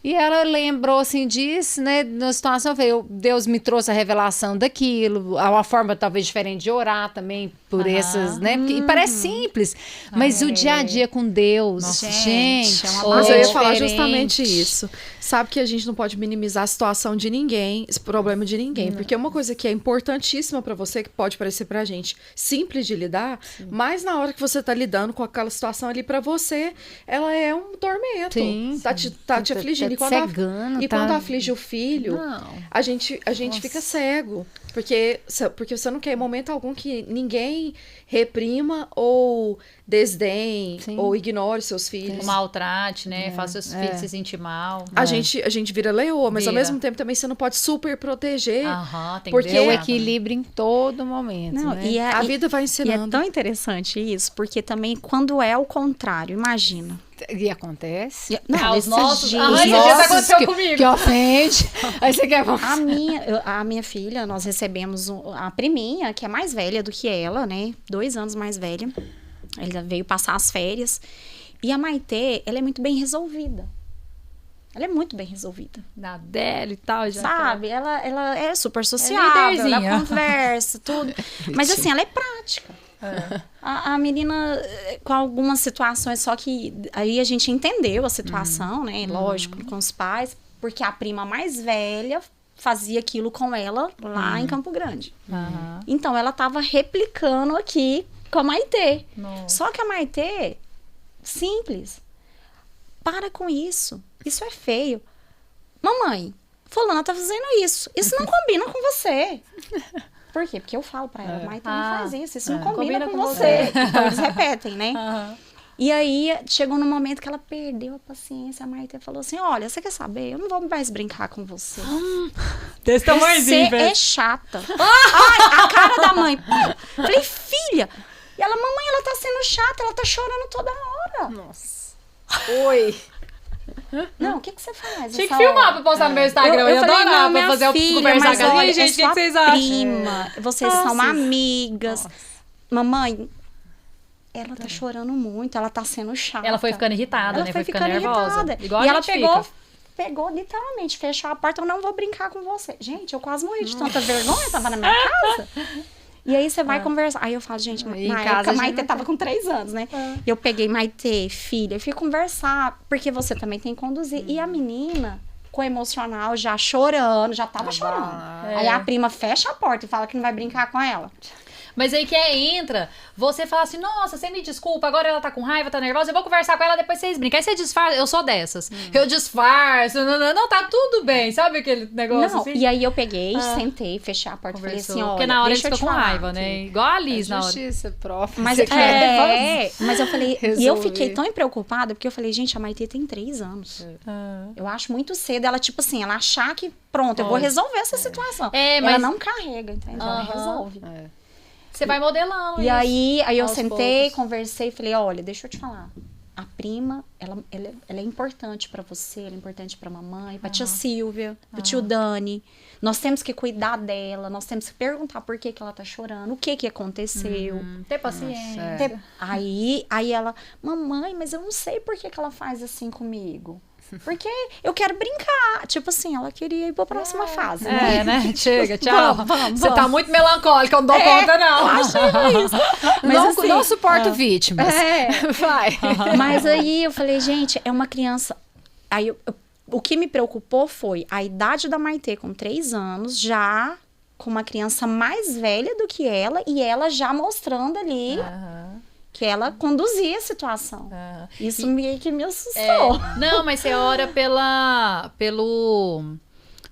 E ela lembrou, assim, disso, né, na situação, Deus me trouxe a revelação daquilo, uma forma talvez diferente de orar também, por essas, né, porque, e parece simples, mas o dia a dia com Deus,
Nossa,
gente,
é uma
Mas eu ia falar
diferente.
justamente isso. Sabe que a gente não pode minimizar a situação de ninguém, esse problema de ninguém. Porque uma coisa que é importantíssima pra você, que pode parecer pra gente simples de lidar, mas na hora que você tá lidando com aquela situação ali pra você, ela é um tormento.
Sim.
Tá te afligindo.
Tá cegando, tá-
quando aflige o filho,
Não.
a gente fica cego. Porque você não quer em momento algum que ninguém reprima ou desdém
Sim.
ou ignore seus filhos.
Maltrate, né? Faça seus filhos se sentir mal.
A gente vira leoa, mas ao
Vira.
mesmo tempo também você não pode super proteger.
Aham, tem
Porque
que
É o
deixar.
equilíbrio em todo momento,
Não,
né?
e é,
A vida vai
e é
ensinando.
tão interessante isso, porque também quando é o contrário, imagina.
E acontece.
Ah, os
esses
nossos-
dias-
Ah, esses dias
Nossa,
aconteceu
que,
comigo.
que ofende. Aí você quer...
A minha filha, nós recebemos a priminha, que é mais velha do que ela, né? 2 anos mais velha. Ela veio passar as férias. E a Maitê, ela é muito bem resolvida. Ela é muito bem resolvida.
Na dela e tal, já.
Sabe? Ela é super sociável,
líderzinha.
ela conversa, tudo. Mas assim, ela é prática. A menina, com algumas situações, só que aí a gente entendeu a situação, né? Lógico, com os pais, porque a prima mais velha fazia aquilo com ela lá em Campo Grande.
Aham.
Então, ela tava replicando aqui com a Maitê.
Nossa.
Só que a Maitê, simples. Para com isso. Isso é feio. Mamãe, fulana tá fazendo isso. Isso não combina com você. Por quê? Porque eu falo pra ela, Maitê não faz isso. Isso não combina com você. Então, eles repetem, né?
Aham.
E aí, chegou no momento que ela perdeu a paciência. A Maitê falou assim, olha, você quer saber? Eu não vou mais brincar com você.
Desse
Você é chata. Ai, a cara da mãe. Falei, filha. E ela, mamãe, ela tá sendo chata, ela tá chorando toda hora.
Nossa. Oi.
Não, o que você faz?
Tinha que
essa
filmar
hora?
pra postar no meu Instagram. Eu, ia
falei,
adorar
não,
pra
minha
fazer
filha,
o conversar
mas
com ela.
olha,
E, gente, o
é
que
sua
vocês acham?
prima, vocês são amigas. Mamãe, ela tá chorando muito, ela tá sendo chata.
Ela foi ficando irritada,
Ela
né?
foi
Foi ficando
ficando
nervosa.
irritada.
Igual
E
a
ela
gente
pegou,
fica.
literalmente, fechou a porta, eu não vou brincar com você. Gente, eu quase morri de tanta vergonha, tava na minha casa. E aí você vai conversar. Aí eu falo, gente,
Aí em
na
casa
época
a
a
gente
Maitê
não
tava com 3 anos, né? E eu peguei Maitê, filha, e fui conversar, porque você também tem que conduzir. E a menina, com o emocional, já chorando, já tava chorando. Aí a prima fecha a porta e fala que não vai brincar com ela.
Mas aí que entra, você fala assim, nossa, você me desculpa, agora ela tá com raiva, tá nervosa, eu vou conversar com ela, depois vocês brincam. Aí você disfarça, eu sou dessas. Eu disfarço, não, tá tudo bem, sabe aquele negócio
Não,
assim?
e aí eu peguei, sentei, fechei a porta e falei
Conversou.
assim, olha,
Porque na hora eles
deixa eu
ficam
te
com
falar
raiva,
aqui.
né? Igual a Liz na hora.
Justiça, prof.
Mas,
Você quer
mas eu falei, e eu
resolver.
fiquei tão preocupada, porque eu falei, gente, a Maitê tem 3 anos. Eu acho muito cedo ela, tipo assim, ela achar que, pronto, eu vou resolver essa situação.
É,
Ela
mas-
não carrega, entendeu? Ela resolve.
Você vai modelando
E
isso.
aí eu
aos
sentei,
poucos.
conversei e falei, olha, deixa eu te falar. A prima, ela é importante pra você, ela é importante pra mamãe, pra tia Silvia, pro tio Dani. Nós temos que cuidar dela, nós temos que perguntar por que ela tá chorando, o que aconteceu.
Ter paciência.
Aí ela, mamãe, mas eu não sei por que ela faz assim comigo. Porque eu quero brincar. Tipo assim, ela queria ir pra próxima fase, né?
É, né? Chega, tchau.
Vamos.
Você tá muito melancólica, eu não dou conta, não.
Mas
não,
assim,
não suporto vítimas. Vai.
Mas aí eu falei, gente, é uma criança. Aí o que me preocupou foi a idade da Maitê com 3 anos, já com uma criança mais velha do que ela, e ela já mostrando ali que ela conduzia a situação. Isso meio que me assustou.
Não, mas você ora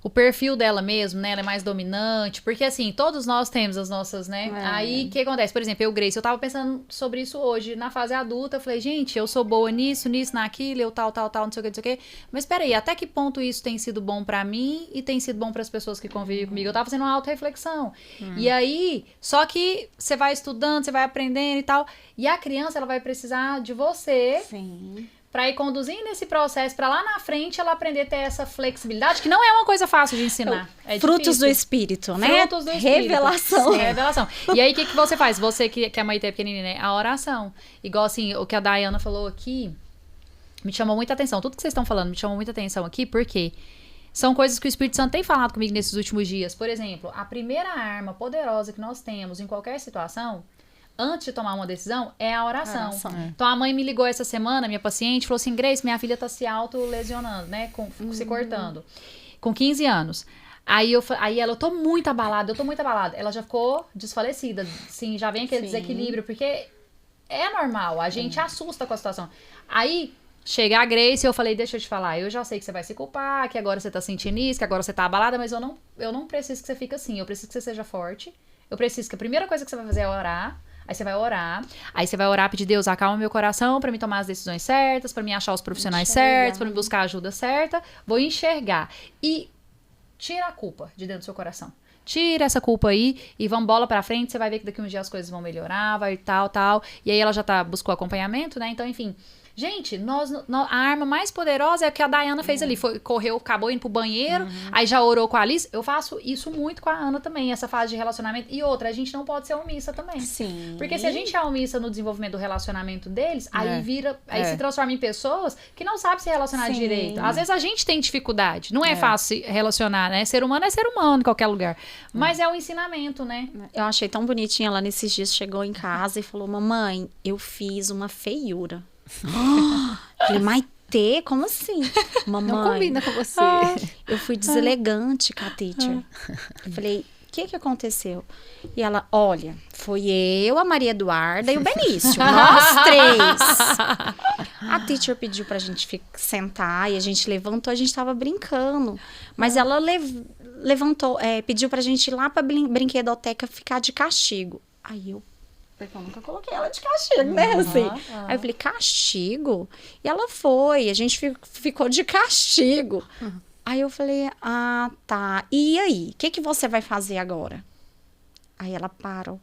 o perfil dela mesmo, né? Ela é mais dominante, porque assim, todos nós temos as nossas, né? Aí, o que acontece? Por exemplo, Grace, eu tava pensando sobre isso hoje, na fase adulta, eu falei, gente, eu sou boa nisso, naquilo, eu tal, não sei o que, mas peraí, até que ponto isso tem sido bom pra mim e tem sido bom pras pessoas que convivem comigo? Eu tava fazendo uma autorreflexão. E aí, só que você vai estudando, você vai aprendendo e tal, e a criança, ela vai precisar de você...
Sim.
Pra ir conduzindo esse processo, pra lá na frente ela aprender a ter essa flexibilidade, que não é uma coisa fácil de ensinar. É
Frutos
difícil.
do espírito, né?
Frutos do espírito.
Revelação.
Revelação. E aí, o que você faz? Você que a mãe é pequenininha, né? A oração. Igual assim, o que a Dayana falou aqui, me chamou muita atenção. Tudo que vocês estão falando me chamou muita atenção aqui, porque são coisas que o Espírito Santo tem falado comigo nesses últimos dias. Por exemplo, a primeira arma poderosa que nós temos em qualquer situação... antes de tomar uma decisão, é a oração. Então, a mãe me ligou essa semana, minha paciente, falou assim, Grace, minha filha tá se autolesionando, né? Se cortando. Com 15 anos. Aí ela, eu tô muito abalada. Ela já ficou desfalecida. Assim, já vem aquele desequilíbrio, porque é normal, a gente assusta com a situação. Aí... chega a Grace e eu falei, deixa eu te falar, eu já sei que você vai se culpar, que agora você tá sentindo isso, que agora você tá abalada, mas eu não preciso que você fique assim, eu preciso que você seja forte. Eu preciso que a primeira coisa que você vai fazer é orar. Aí você vai orar, pedir, Deus, acalma meu coração pra me tomar as decisões certas, pra me achar os profissionais certos, pra me buscar a ajuda certa. Vou enxergar. E tira a culpa de dentro do seu coração. Tira essa culpa aí e vamos bola pra frente. Você vai ver que daqui uns dias as coisas vão melhorar, vai tal. E aí ela já buscou acompanhamento, né? Então, enfim... gente, a arma mais poderosa é o que a Dayana fez ali. Correu, acabou indo pro banheiro, aí já orou com a Alice. Eu faço isso muito com a Ana também, essa fase de relacionamento. E outra, a gente não pode ser omissa também.
Sim.
Porque se a gente é omissa no desenvolvimento do relacionamento deles, aí se transforma em pessoas que não sabem se relacionar direito. Às vezes a gente tem dificuldade. Não é fácil se relacionar, né? Ser humano é ser humano em qualquer lugar. Mas é o ensinamento, né?
Eu achei tão bonitinha, ela nesses dias chegou em casa e falou, mamãe, eu fiz uma feiura. Falei, Maitê, como assim? Mamãe,
não combina com você.
Eu fui deselegante com a teacher. Eu falei, o que aconteceu? E ela, olha, foi eu, a Maria Eduarda e o Benício, nós três. A teacher pediu pra gente sentar e a gente levantou, a gente tava brincando. Mas ela levantou, pediu pra gente ir lá pra brinquedoteca ficar de castigo. Aí porque eu nunca coloquei ela de castigo, né? Assim. Aí eu falei, castigo? E ela foi, a gente ficou de castigo. Aí eu falei, ah, tá. E aí? O que você vai fazer agora? Aí ela parou.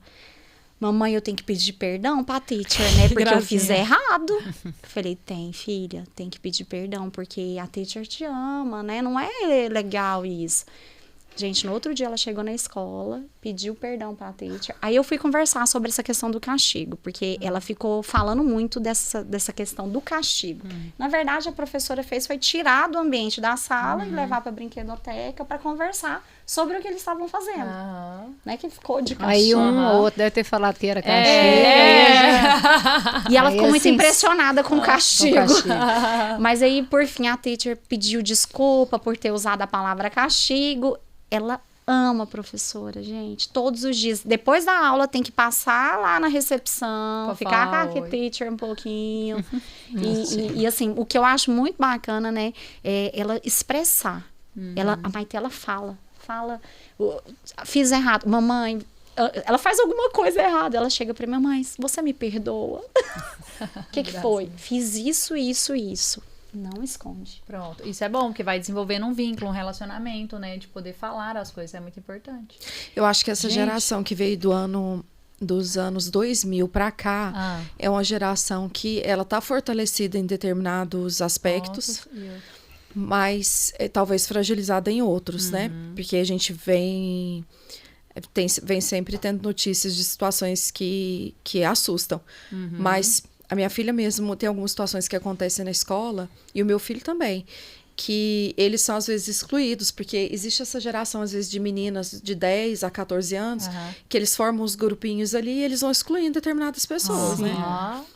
Mamãe, eu tenho que pedir perdão pra teacher, né? Porque eu fiz errado. Eu falei, tem, filha, tem que pedir perdão, porque a teacher te ama, né? Não é legal isso. Gente, no outro dia ela chegou na escola, pediu perdão pra teacher. Aí eu fui conversar sobre essa questão do castigo, porque ela ficou falando muito dessa questão do castigo. Na verdade, a professora foi tirar do ambiente da sala e levar pra brinquedoteca pra conversar sobre o que eles estavam fazendo. Né? Que ficou de castigo.
Aí ou outro deve ter falado que era castigo.
E ela ficou muito
assim,
impressionada com o castigo. Mas aí, por fim, a teacher pediu desculpa por ter usado a palavra castigo. Ela ama a professora, gente. Todos os dias. Depois da aula, tem que passar lá na recepção, ficar com a teacher um pouquinho. E assim, o que eu acho muito bacana, né? É ela expressar. A Maitê, ela fala, fiz errado. Mamãe, ela faz alguma coisa errada. Ela chega pra minha mãe, você me perdoa? O que foi? Fiz isso. Não esconde.
Pronto. Isso é bom, porque vai desenvolvendo um vínculo, um relacionamento, né? De poder falar as coisas, é muito importante.
Eu acho que essa geração que veio dos anos 2000 para cá é uma geração que ela tá fortalecida em determinados aspectos, mas talvez fragilizada em outros, né? Porque a gente vem sempre tendo notícias de situações que assustam. Mas a minha filha mesmo tem algumas situações que acontecem na escola, e o meu filho também, que eles são às vezes excluídos, porque existe essa geração às vezes de meninas de 10 a 14 anos, que eles formam os grupinhos ali e eles vão excluindo determinadas pessoas, né?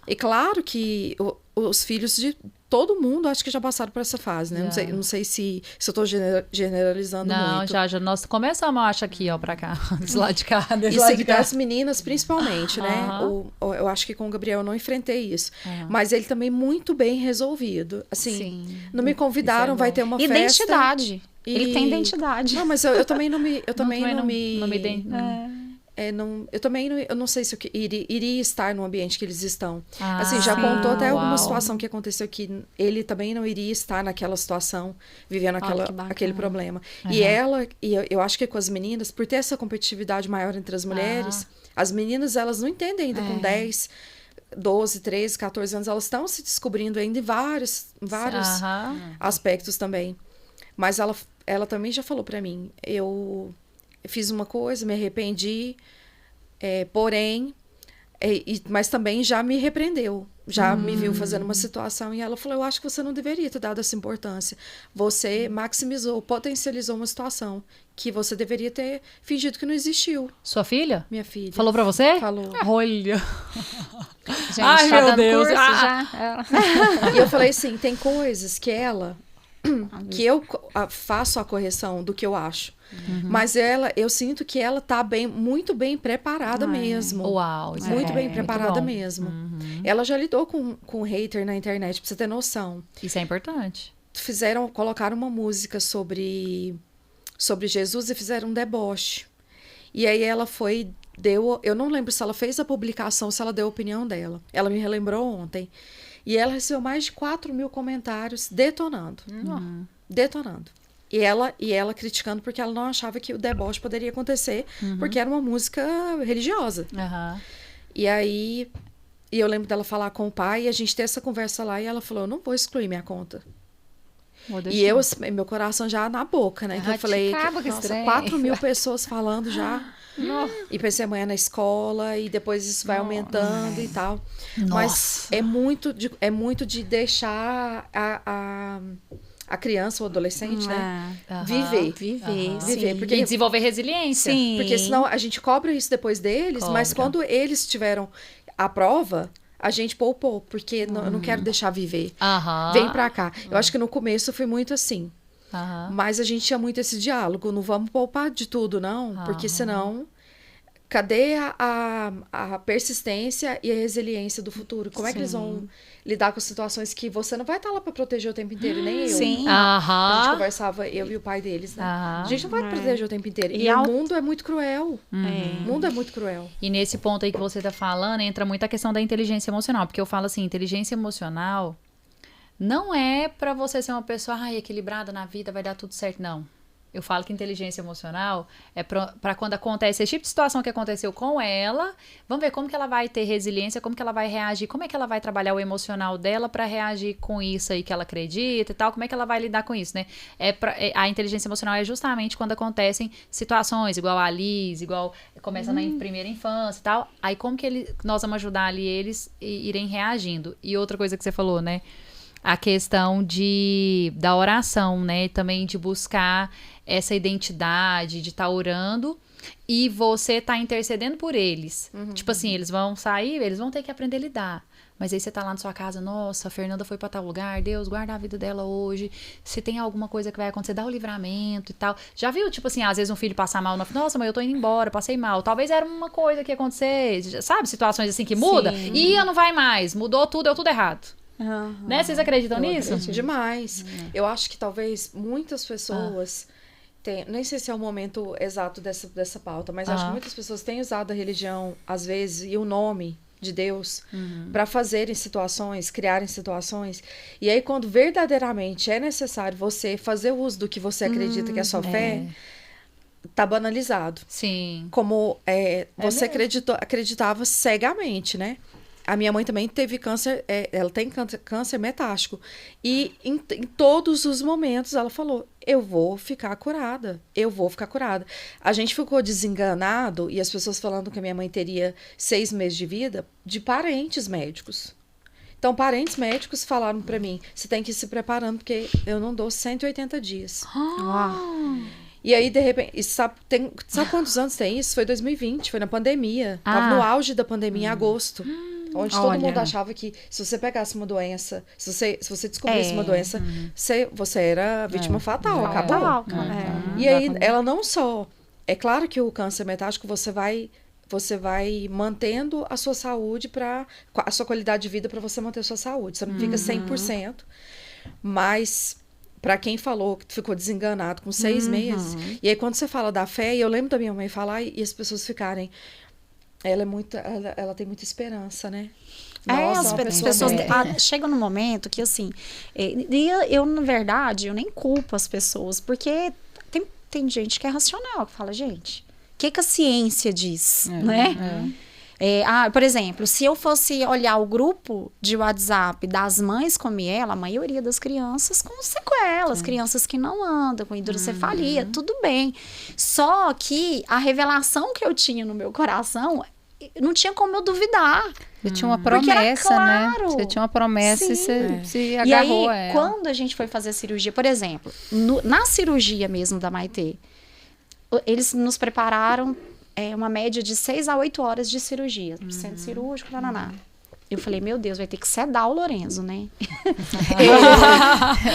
E claro que os filhos de todo mundo acho que já passaram por essa fase, né? Não sei se eu tô generalizando muito.
Não, já nós começamos, acho, aqui, ó, pra cá. Desse lado de cá,
das meninas, principalmente, né? Eu acho que com o Gabriel eu não enfrentei isso. Mas ele também muito bem resolvido. Assim, não me convidaram, vai ter uma festa.
Identidade. Ele tem identidade.
Não, mas eu também não me... Eu também não me... Eu não sei se eu iria estar no ambiente que eles estão. Assim, já contou até alguma situação que aconteceu que ele também não iria estar naquela situação, vivendo aquele problema. E eu acho que com as meninas, por ter essa competitividade maior entre as mulheres, as meninas, elas não entendem ainda com 10, 12, 13, 14 anos, elas estão se descobrindo ainda em vários aspectos também. Mas ela também já falou pra mim, eu fiz uma coisa, me arrependi, porém, mas também já me repreendeu, já me viu fazendo uma situação, e ela falou, eu acho que você não deveria ter dado essa importância, você maximizou, potencializou uma situação, que você deveria ter fingido que não existiu.
Sua filha?
Minha filha.
Falou pra você?
Falou.
Olha.
Gente,
Ai,
tá
meu
dando
Deus.
curso já.
E eu falei assim, tem coisas que que eu faço a correção do que eu acho. Mas eu sinto que ela tá muito bem preparada mesmo.
Uau, isso
muito bem
muito
preparada
bom.
mesmo. Ela já lidou com hater na internet, pra você ter noção.
Isso é importante.
Colocaram uma música sobre Jesus e fizeram um deboche. E aí ela eu não lembro se ela fez a publicação, se ela deu a opinião dela. Ela me relembrou ontem. E ela recebeu mais de 4.000 comentários detonando. Detonando. E ela criticando porque ela não achava que o deboche poderia acontecer, porque era uma música religiosa. E aí, eu lembro dela falar com o pai, e a gente ter essa conversa lá, e ela falou, eu não vou excluir minha conta. E meu coração já na boca, né? Que eu falei, nossa, 4.000 pessoas falando já. E pensei amanhã na escola, e depois isso vai aumentando e tal. Mas é muito de deixar a criança ou adolescente, né? Viver. Porque,
e desenvolver resiliência.
Sim.
Porque senão a gente cobra isso depois deles, mas quando eles tiveram a prova, a gente poupou, porque eu não quero deixar viver. Vem pra cá. Eu acho que no começo foi muito assim. Mas a gente tinha muito esse diálogo. Não vamos poupar de tudo, não. Porque senão, cadê a persistência e a resiliência do futuro? Como é que eles vão lidar com situações que você não vai estar lá para proteger o tempo inteiro, e nem eu.
Sim.
A gente conversava, eu e o pai deles, né? A gente não vai proteger o tempo inteiro. E o mundo é muito cruel. O mundo é muito cruel.
E nesse ponto aí que você tá falando, entra muito a questão da inteligência emocional. Porque eu falo assim, inteligência emocional não é pra você ser uma pessoa equilibrada na vida, vai dar tudo certo, não. Eu falo que inteligência emocional é pra quando acontece esse tipo de situação que aconteceu com ela, vamos ver como que ela vai ter resiliência, como que ela vai reagir, como é que ela vai trabalhar o emocional dela pra reagir com isso aí que ela acredita e tal, como é que ela vai lidar com isso, né? A inteligência emocional é justamente quando acontecem situações, igual a Liz, igual começa na primeira infância e tal, aí como que nós vamos ajudar ali eles irem reagindo. E outra coisa que você falou, né? A questão da oração, né? Também de buscar essa identidade, de estar orando e você tá intercedendo por eles. Tipo assim, eles vão sair, eles vão ter que aprender a lidar. Mas aí você tá lá na sua casa, nossa, a Fernanda foi pra tal lugar, Deus, guarda a vida dela hoje. Se tem alguma coisa que vai acontecer, dá o livramento e tal. Já viu, tipo assim, às vezes um filho passar mal, nossa, mas eu tô indo embora, passei mal. Talvez era uma coisa que ia acontecer, sabe? Situações assim que muda. E não vai mais, mudou tudo, deu tudo errado. Né? Vocês acreditam nisso?
Acredito demais. Eu acho que talvez muitas pessoas nem sei se é o momento exato dessa pauta, mas acho que muitas pessoas têm usado a religião, às vezes, e o nome de Deus para fazerem situações, criarem situações. E aí, quando verdadeiramente é necessário você fazer uso do que você acredita que é a sua fé, tá banalizado.
Sim.
Como você acreditava cegamente, né? A minha mãe também teve câncer, ela tem câncer metástico. E em todos os momentos ela falou, eu vou ficar curada. A gente ficou desenganado, e as pessoas falando que a minha mãe teria 6 meses de vida, de parentes médicos. Então, parentes médicos falaram pra mim, você tem que ir se preparando, porque eu não dou 180 dias. E aí, de repente, sabe quantos anos tem isso? Foi 2020, foi na pandemia. Tava no auge da pandemia, em agosto. Onde todo mundo achava que se você pegasse uma doença, se você descobrisse uma doença, você era vítima fatal, acabou. E aí, ela não só... É claro que o câncer metástico você vai mantendo a sua saúde, a sua qualidade de vida para você manter a sua saúde. Você não fica 100%, mas Pra quem falou que ficou desenganado com 6 meses. E aí, quando você fala da fé, eu lembro da minha mãe falar e as pessoas ficarem... Ela tem muita esperança, né? Nossa,
as pessoas chegam num momento que, assim... eu, na verdade, eu nem culpo as pessoas. Porque tem gente que é racional, que fala, gente... O que a ciência diz, né? Por exemplo, se eu fosse olhar o grupo de WhatsApp das mães com miela, a maioria das crianças com sequelas, crianças que não andam, com hidrocefalia, tudo bem. Só que a revelação que eu tinha no meu coração, não tinha como eu duvidar.
Você tinha uma promessa,
claro.
né? Você tinha uma promessa e você se agarrou
e aí,
a ela.
quando a gente foi fazer a cirurgia, por exemplo, na cirurgia mesmo da Maitê, eles nos prepararam uma média de 6 a 8 horas de cirurgia, centro cirúrgico, Eu falei, meu Deus, vai ter que sedar o Lorenzo, né?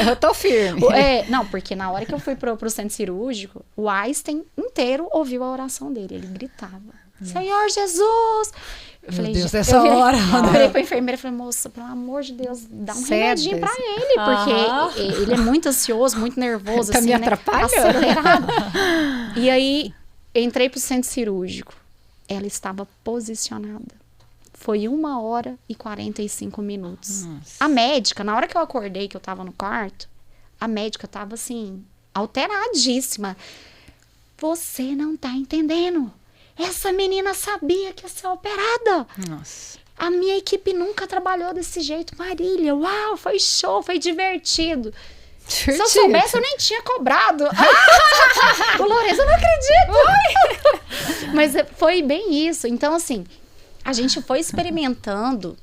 Eu tô firme.
Não, porque na hora que eu fui pro centro cirúrgico, o Einstein inteiro ouviu a oração dele. Ele gritava, Senhor Jesus! Eu falei,
Deus, essa hora.
Eu falei pra enfermeira, falei, moça, pelo amor de Deus, dá um remedinho pra ele, porque ele é muito ansioso, muito nervoso,
tá
assim,
me atrapalhando?
Acelerado. E aí, entrei pro centro cirúrgico. Ela estava posicionada. Foi 1 hora e 45 minutos.
Nossa.
A médica, na hora que eu acordei, que eu tava no quarto, a médica tava assim, alteradíssima. Você não tá entendendo. Essa menina sabia que ia ser operada.
Nossa.
A minha equipe nunca trabalhou desse jeito. Marília, uau, foi show, foi divertido. Se eu soubesse, eu nem tinha cobrado. O Lourenço, eu não acredito. Mas foi bem isso. Então, assim, a gente foi experimentando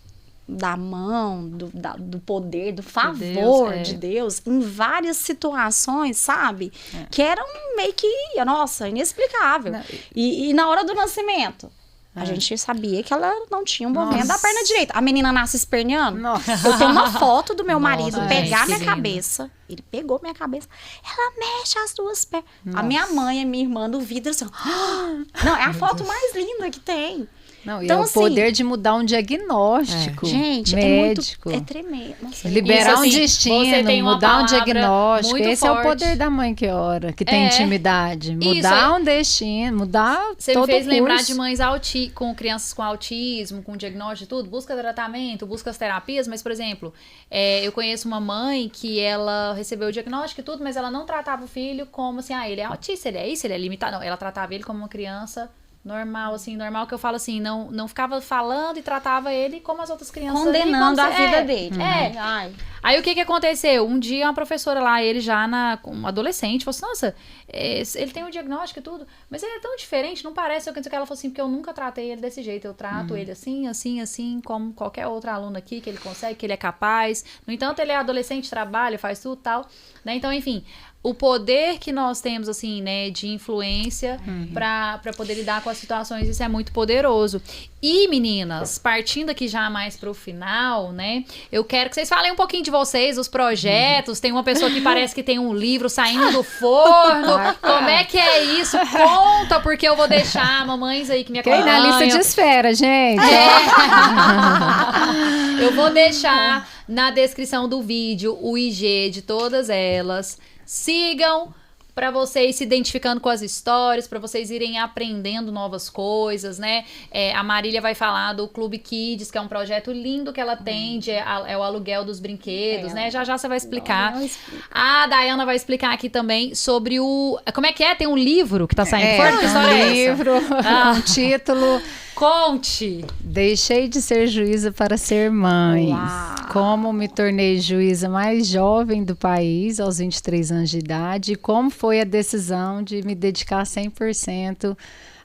da mão, do poder, do favor de Deus em várias situações, sabe? Que eram meio que, nossa, inexplicável. E na hora do nascimento, a gente sabia que ela não tinha um movimento da perna direita. A menina nasce esperneando. Eu tenho uma foto do meu marido pegar minha cabeça. Ele pegou minha cabeça. Ela mexe as 2 pernas. A minha mãe e minha irmã no vidro assim. Não, é a foto mais linda que tem.
Não,
então,
e é o poder de mudar um diagnóstico.
Gente,
médico.
é tremendo. Nossa,
liberar
assim,
um destino, mudar um diagnóstico. Esse
forte.
é o poder da mãe que ora, que tem intimidade. Mudar um destino, mudar
Você
todo
me fez
o curso.
lembrar de mães com crianças com autismo, com diagnóstico e tudo, busca tratamento, busca as terapias, mas, por exemplo, eu conheço uma mãe que ela recebeu o diagnóstico e tudo, mas ela não tratava o filho como assim, ele é autista, ele é isso, ele é limitado. Não, ela tratava ele como uma criança normal, assim, normal que eu falo assim, não ficava falando e tratava ele como as outras crianças.
Condenando a vida dele.
Ai. Aí o que aconteceu? Um dia uma professora lá, ele já um adolescente, falou assim, nossa, ele tem um diagnóstico e tudo, mas ele é tão diferente, não parece, eu que ela falou assim, porque eu nunca tratei ele desse jeito, eu trato ele assim, assim, assim, como qualquer outro aluno aqui, que ele consegue, que ele é capaz. No entanto, ele é adolescente, trabalha, faz tudo e tal, né? Então, enfim, o poder que nós temos, assim, né, de influência pra poder lidar com as situações, isso é muito poderoso. E, meninas, partindo aqui já mais pro final, né, eu quero que vocês falem um pouquinho de vocês, os projetos. Tem uma pessoa que parece que tem um livro saindo do forno. Como é que é isso? Conta, porque eu vou deixar mamães aí que me acompanham.
Na lista de espera, gente.
Eu vou deixar na descrição do vídeo o IG de todas elas. Sigam para vocês se identificando com as histórias, para vocês irem aprendendo novas coisas, né? A Marília vai falar do Clube Kids, que é um projeto lindo que ela tem, é o aluguel dos brinquedos, né? Já você vai explicar. A Dayana vai explicar aqui também sobre como é que é? Tem um livro que tá saindo fora? Que história é essa?
Livro, um título...
Conte!
Deixei de ser juíza para ser mãe.
Uau.
Como me tornei juíza mais jovem do país, aos 23 anos de idade, e como foi a decisão de me dedicar 100%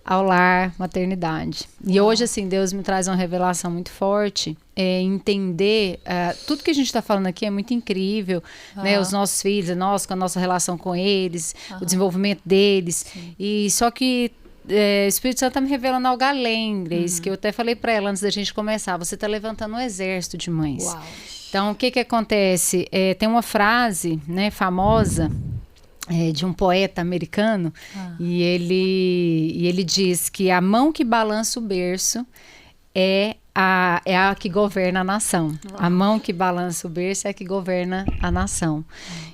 ao lar, maternidade. E hoje, assim, Deus me traz uma revelação muito forte, entender, tudo que a gente está falando aqui é muito incrível, né? Os nossos filhos, nós, com a nossa relação com eles, o desenvolvimento deles, e só que o Espírito Santo está me revelando algo além, Grace, que eu até falei para ela antes da gente começar. Você está levantando um exército de mães.
Uau.
Então, o que acontece? Tem uma frase, né, famosa de um poeta americano, e ele diz que a mão que balança o berço é é a que governa a nação. A mão que balança o berço é a que governa a nação.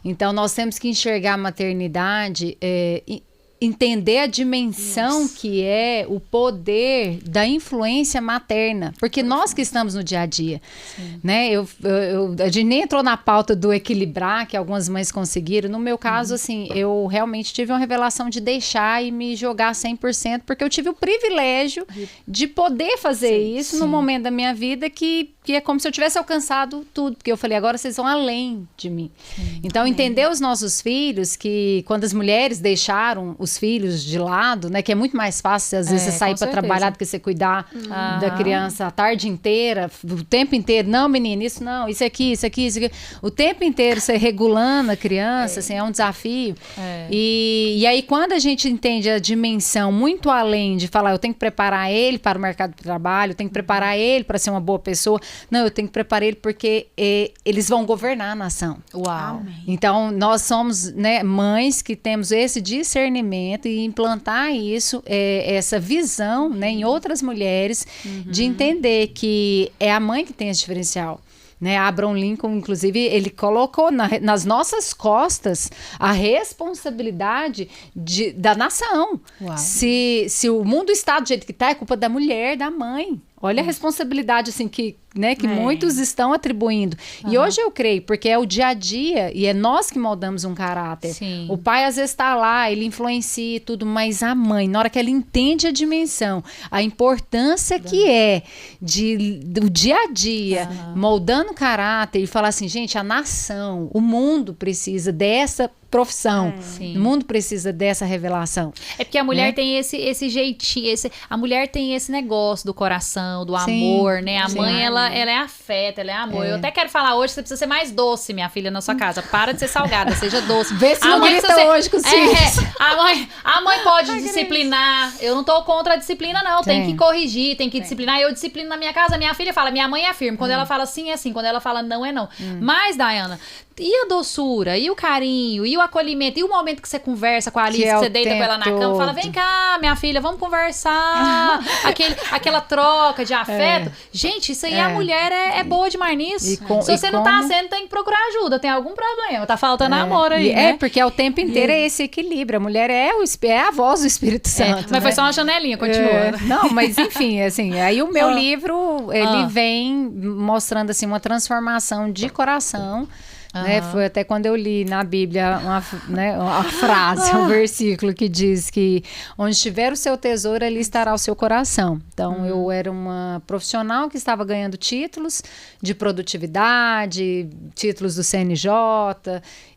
Então, nós temos que enxergar a maternidade, entender a dimensão que é o poder da influência materna, porque nós que estamos no dia a dia, né? A gente nem entrou na pauta do equilibrar, que algumas mães conseguiram. No meu caso, assim, eu realmente tive uma revelação de deixar e me jogar 100%, porque eu tive o privilégio de poder fazer isso num momento da minha vida que é como se eu tivesse alcançado tudo, porque eu falei, agora vocês vão além de mim. Então, entender os nossos filhos, que quando as mulheres deixaram os filhos de lado, né, que é muito mais fácil, às vezes, você sair para trabalhar do que você cuidar da criança a tarde inteira, o tempo inteiro. Não, menina, isso não, isso aqui. O tempo inteiro você regulando a criança, assim, é um desafio. E aí, quando a gente entende a dimensão muito além de falar, eu tenho que preparar ele para o mercado de trabalho, eu tenho que preparar ele para ser uma boa pessoa. Não, eu tenho que preparar ele porque eles vão governar a nação.
Uau!
Amém.
Então, nós somos, né, mães que temos esse discernimento e implantar isso, essa visão, né, em outras mulheres, de entender que é a mãe que tem esse diferencial. Né, Abraham Lincoln, inclusive, ele colocou nas nossas costas a responsabilidade da nação. Se o mundo está do jeito que está, é culpa da mulher, da mãe. Olha a responsabilidade assim, que muitos estão atribuindo. E hoje eu creio, porque é o dia a dia e é nós que moldamos um caráter.
Sim.
O pai às vezes está lá, ele influencia e tudo, mas a mãe, na hora que ela entende a dimensão, a importância que é do dia a dia, moldando o caráter e falar assim, gente, a nação, o mundo precisa dessa profissão. O mundo precisa dessa revelação.
É porque a mulher tem esse jeitinho, a mulher tem esse negócio do coração, do amor, né? A mãe, ela é afeto, ela é amor. Eu até quero falar hoje que você precisa ser mais doce, minha filha, na sua casa. Para de ser salgada, seja doce.
Vê se não grita hoje com os filhos.
A mãe pode disciplinar. Eu não tô contra a disciplina, não. Tem que corrigir, tem que disciplinar. Eu disciplino na minha casa. Minha filha fala, minha mãe é firme. Quando ela fala sim, é sim. Quando ela fala não, é não. Mas, Dayana, e a doçura, e o carinho, e o acolhimento, e o momento que você conversa com a Alice, que você deita com ela na cama, fala, vem cá, minha filha, vamos conversar. Aquela troca de afeto. Gente, isso aí a mulher é boa demais nisso. Se você não tá sendo, tem que procurar ajuda, tem algum problema, tá faltando amor aí, né?
Porque o tempo inteiro é esse equilíbrio. A mulher é a voz do Espírito Santo.
Mas foi só uma janelinha, continua.
Não, mas enfim, assim, aí o meu livro, ele vem mostrando assim, uma transformação de coração. Né? Foi até quando eu li na Bíblia uma frase, um versículo que diz que onde estiver o seu tesouro, ali estará o seu coração. Então, eu era uma profissional que estava ganhando títulos de produtividade, títulos do CNJ,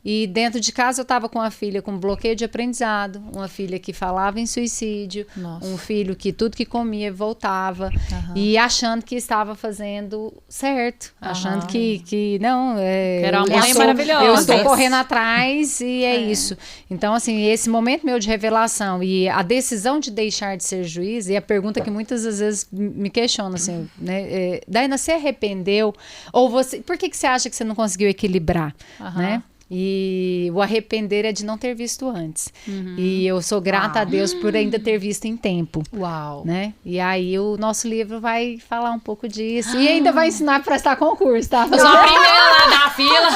e dentro de casa eu estava com uma filha com bloqueio de aprendizado, uma filha que falava em suicídio, um filho que tudo que comia voltava, e achando que estava fazendo certo, achando que não...
Era uma mãe maravilhosa.
Eu estou correndo atrás e é isso. Então, assim, esse momento meu de revelação e a decisão de deixar de ser juiz, e a pergunta que muitas vezes me questionam, assim, né? Dayana, você arrependeu? Ou por que você acha que você não conseguiu equilibrar, né? E o arrepender é de não ter visto antes. E eu sou grata a Deus por ainda ter visto em tempo.
Uau!
Né? E aí o nosso livro vai falar um pouco disso. E ainda vai ensinar a prestar concurso, tá?
Eu sou a primeira lá da fila.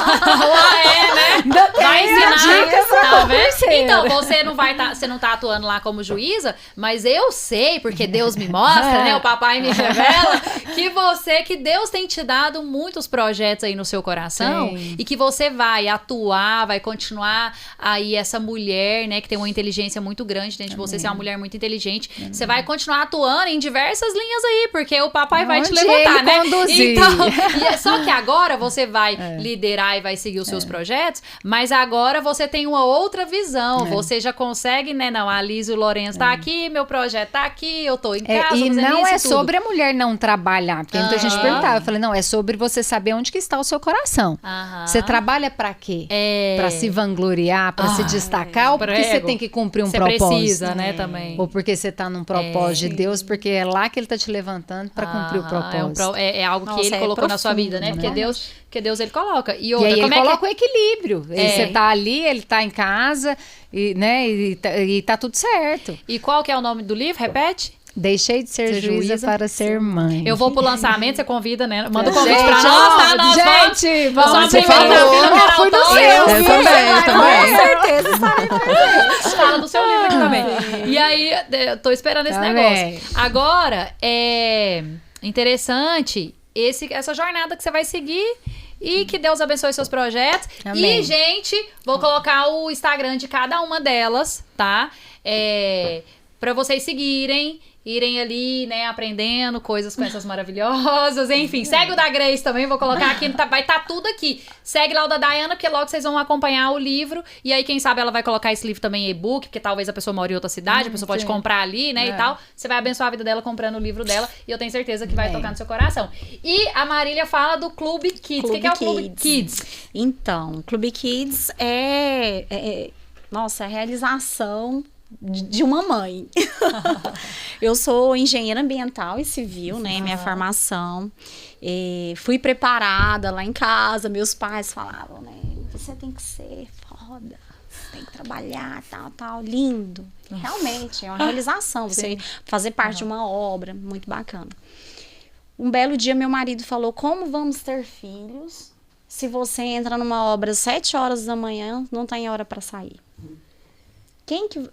Né? Vai ensinar. Tá vendo? Então, você não tá atuando lá como juíza, mas eu sei, porque Deus me mostra, né? O papai me revela que Deus tem te dado muitos projetos aí no seu coração e que você vai atuar, vai continuar aí essa mulher, né, que tem uma inteligência muito grande dentro de você, você é uma mulher muito inteligente, você vai continuar atuando em diversas linhas aí, porque o papai vai te levantar, né?
Conduzir.
Então, só que agora você vai liderar e vai seguir os seus projetos, mas agora você tem uma outra visão, você já consegue, né, não, a Liz e o Lourenço tá aqui, meu projeto tá aqui, eu tô em casa,
e não é
tudo.
Sobre a mulher não trabalhar, porque muita gente perguntava, eu falei, não, é sobre você saber onde que está o seu coração. Você trabalha pra quê? Para se vangloriar, para se destacar, ou porque você tem que cumprir um propósito?
Você precisa, né, também.
Ou porque você tá num propósito de Deus, porque é lá que ele tá te levantando para cumprir o propósito.
É algo que ele colocou na sua vida, né? Porque Deus ele coloca. E
aí ele coloca o equilíbrio. Você tá ali, ele tá em casa, né? E tá tudo certo.
E qual que é o nome do livro? Repete?
Deixei de ser juíza para ser mãe.
Eu vou pro lançamento, você convida, né? Manda o
Gente,
convite pra nós, tá? Nós vamos.
gente,
Nós
vamos
vamos
falou,
fui no
autógrafo.
seu.
Eu
viu?
também.
Com certeza estarei presente.
Fala do seu livro aqui também. E aí, eu tô esperando esse
Também.
negócio. Agora, é interessante essa jornada que você vai seguir e que Deus abençoe seus projetos.
Amém.
E, gente, vou colocar o Instagram de cada uma delas, tá? Pra vocês seguirem. Irem ali, né, aprendendo coisas com essas maravilhosas. Enfim, segue o da Grace também, vou colocar aqui, vai estar tudo aqui. Segue lá o da Dayana, porque logo vocês vão acompanhar o livro. E aí, quem sabe, ela vai colocar esse livro também em e-book, porque talvez a pessoa mora em outra cidade, a pessoa pode comprar ali, né, e tal. Você vai abençoar a vida dela comprando o livro dela. E eu tenho certeza que vai tocar no seu coração. E a Marília fala do Clube Kids. O que é o Clube Kids?
Então, o Clube Kids nossa, a realização de uma mãe. Eu sou engenheira ambiental e civil, né? Minha formação. Fui preparada lá em casa. Meus pais falavam, né? Você tem que ser foda. Tem que trabalhar, tal. Lindo. Realmente, é uma realização. Você fazer parte de uma obra. Muito bacana. Um belo dia, meu marido falou, como vamos ter filhos se você entra numa obra às 7 horas da manhã, não tem hora para sair?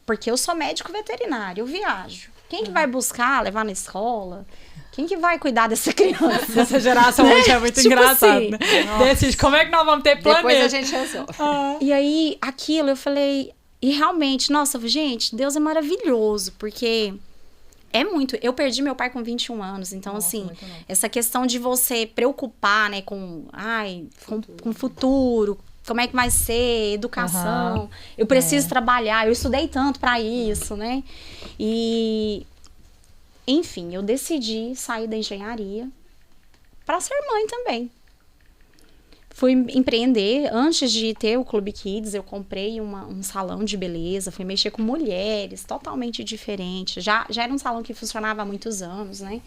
Porque eu sou médico veterinário, eu viajo. Quem que vai buscar, levar na escola? Quem que vai cuidar dessa criança?
Essa geração hoje é muito
Tipo
engraçada,
assim.
né? Decide como é que nós vamos ter planeta.
Depois a gente resolve.
E aí, aquilo, eu falei... E realmente, nossa, gente, Deus é maravilhoso, porque é muito... Eu perdi meu pai com 21 anos, então, assim, essa questão de você preocupar, né, com o futuro... Como é que vai ser, educação, eu preciso trabalhar, eu estudei tanto para isso, né? E, enfim, eu decidi sair da engenharia para ser mãe também. Fui empreender, antes de ter o Clube Kids, eu comprei um salão de beleza, fui mexer com mulheres, totalmente diferente. Já era um salão que funcionava há muitos anos, né?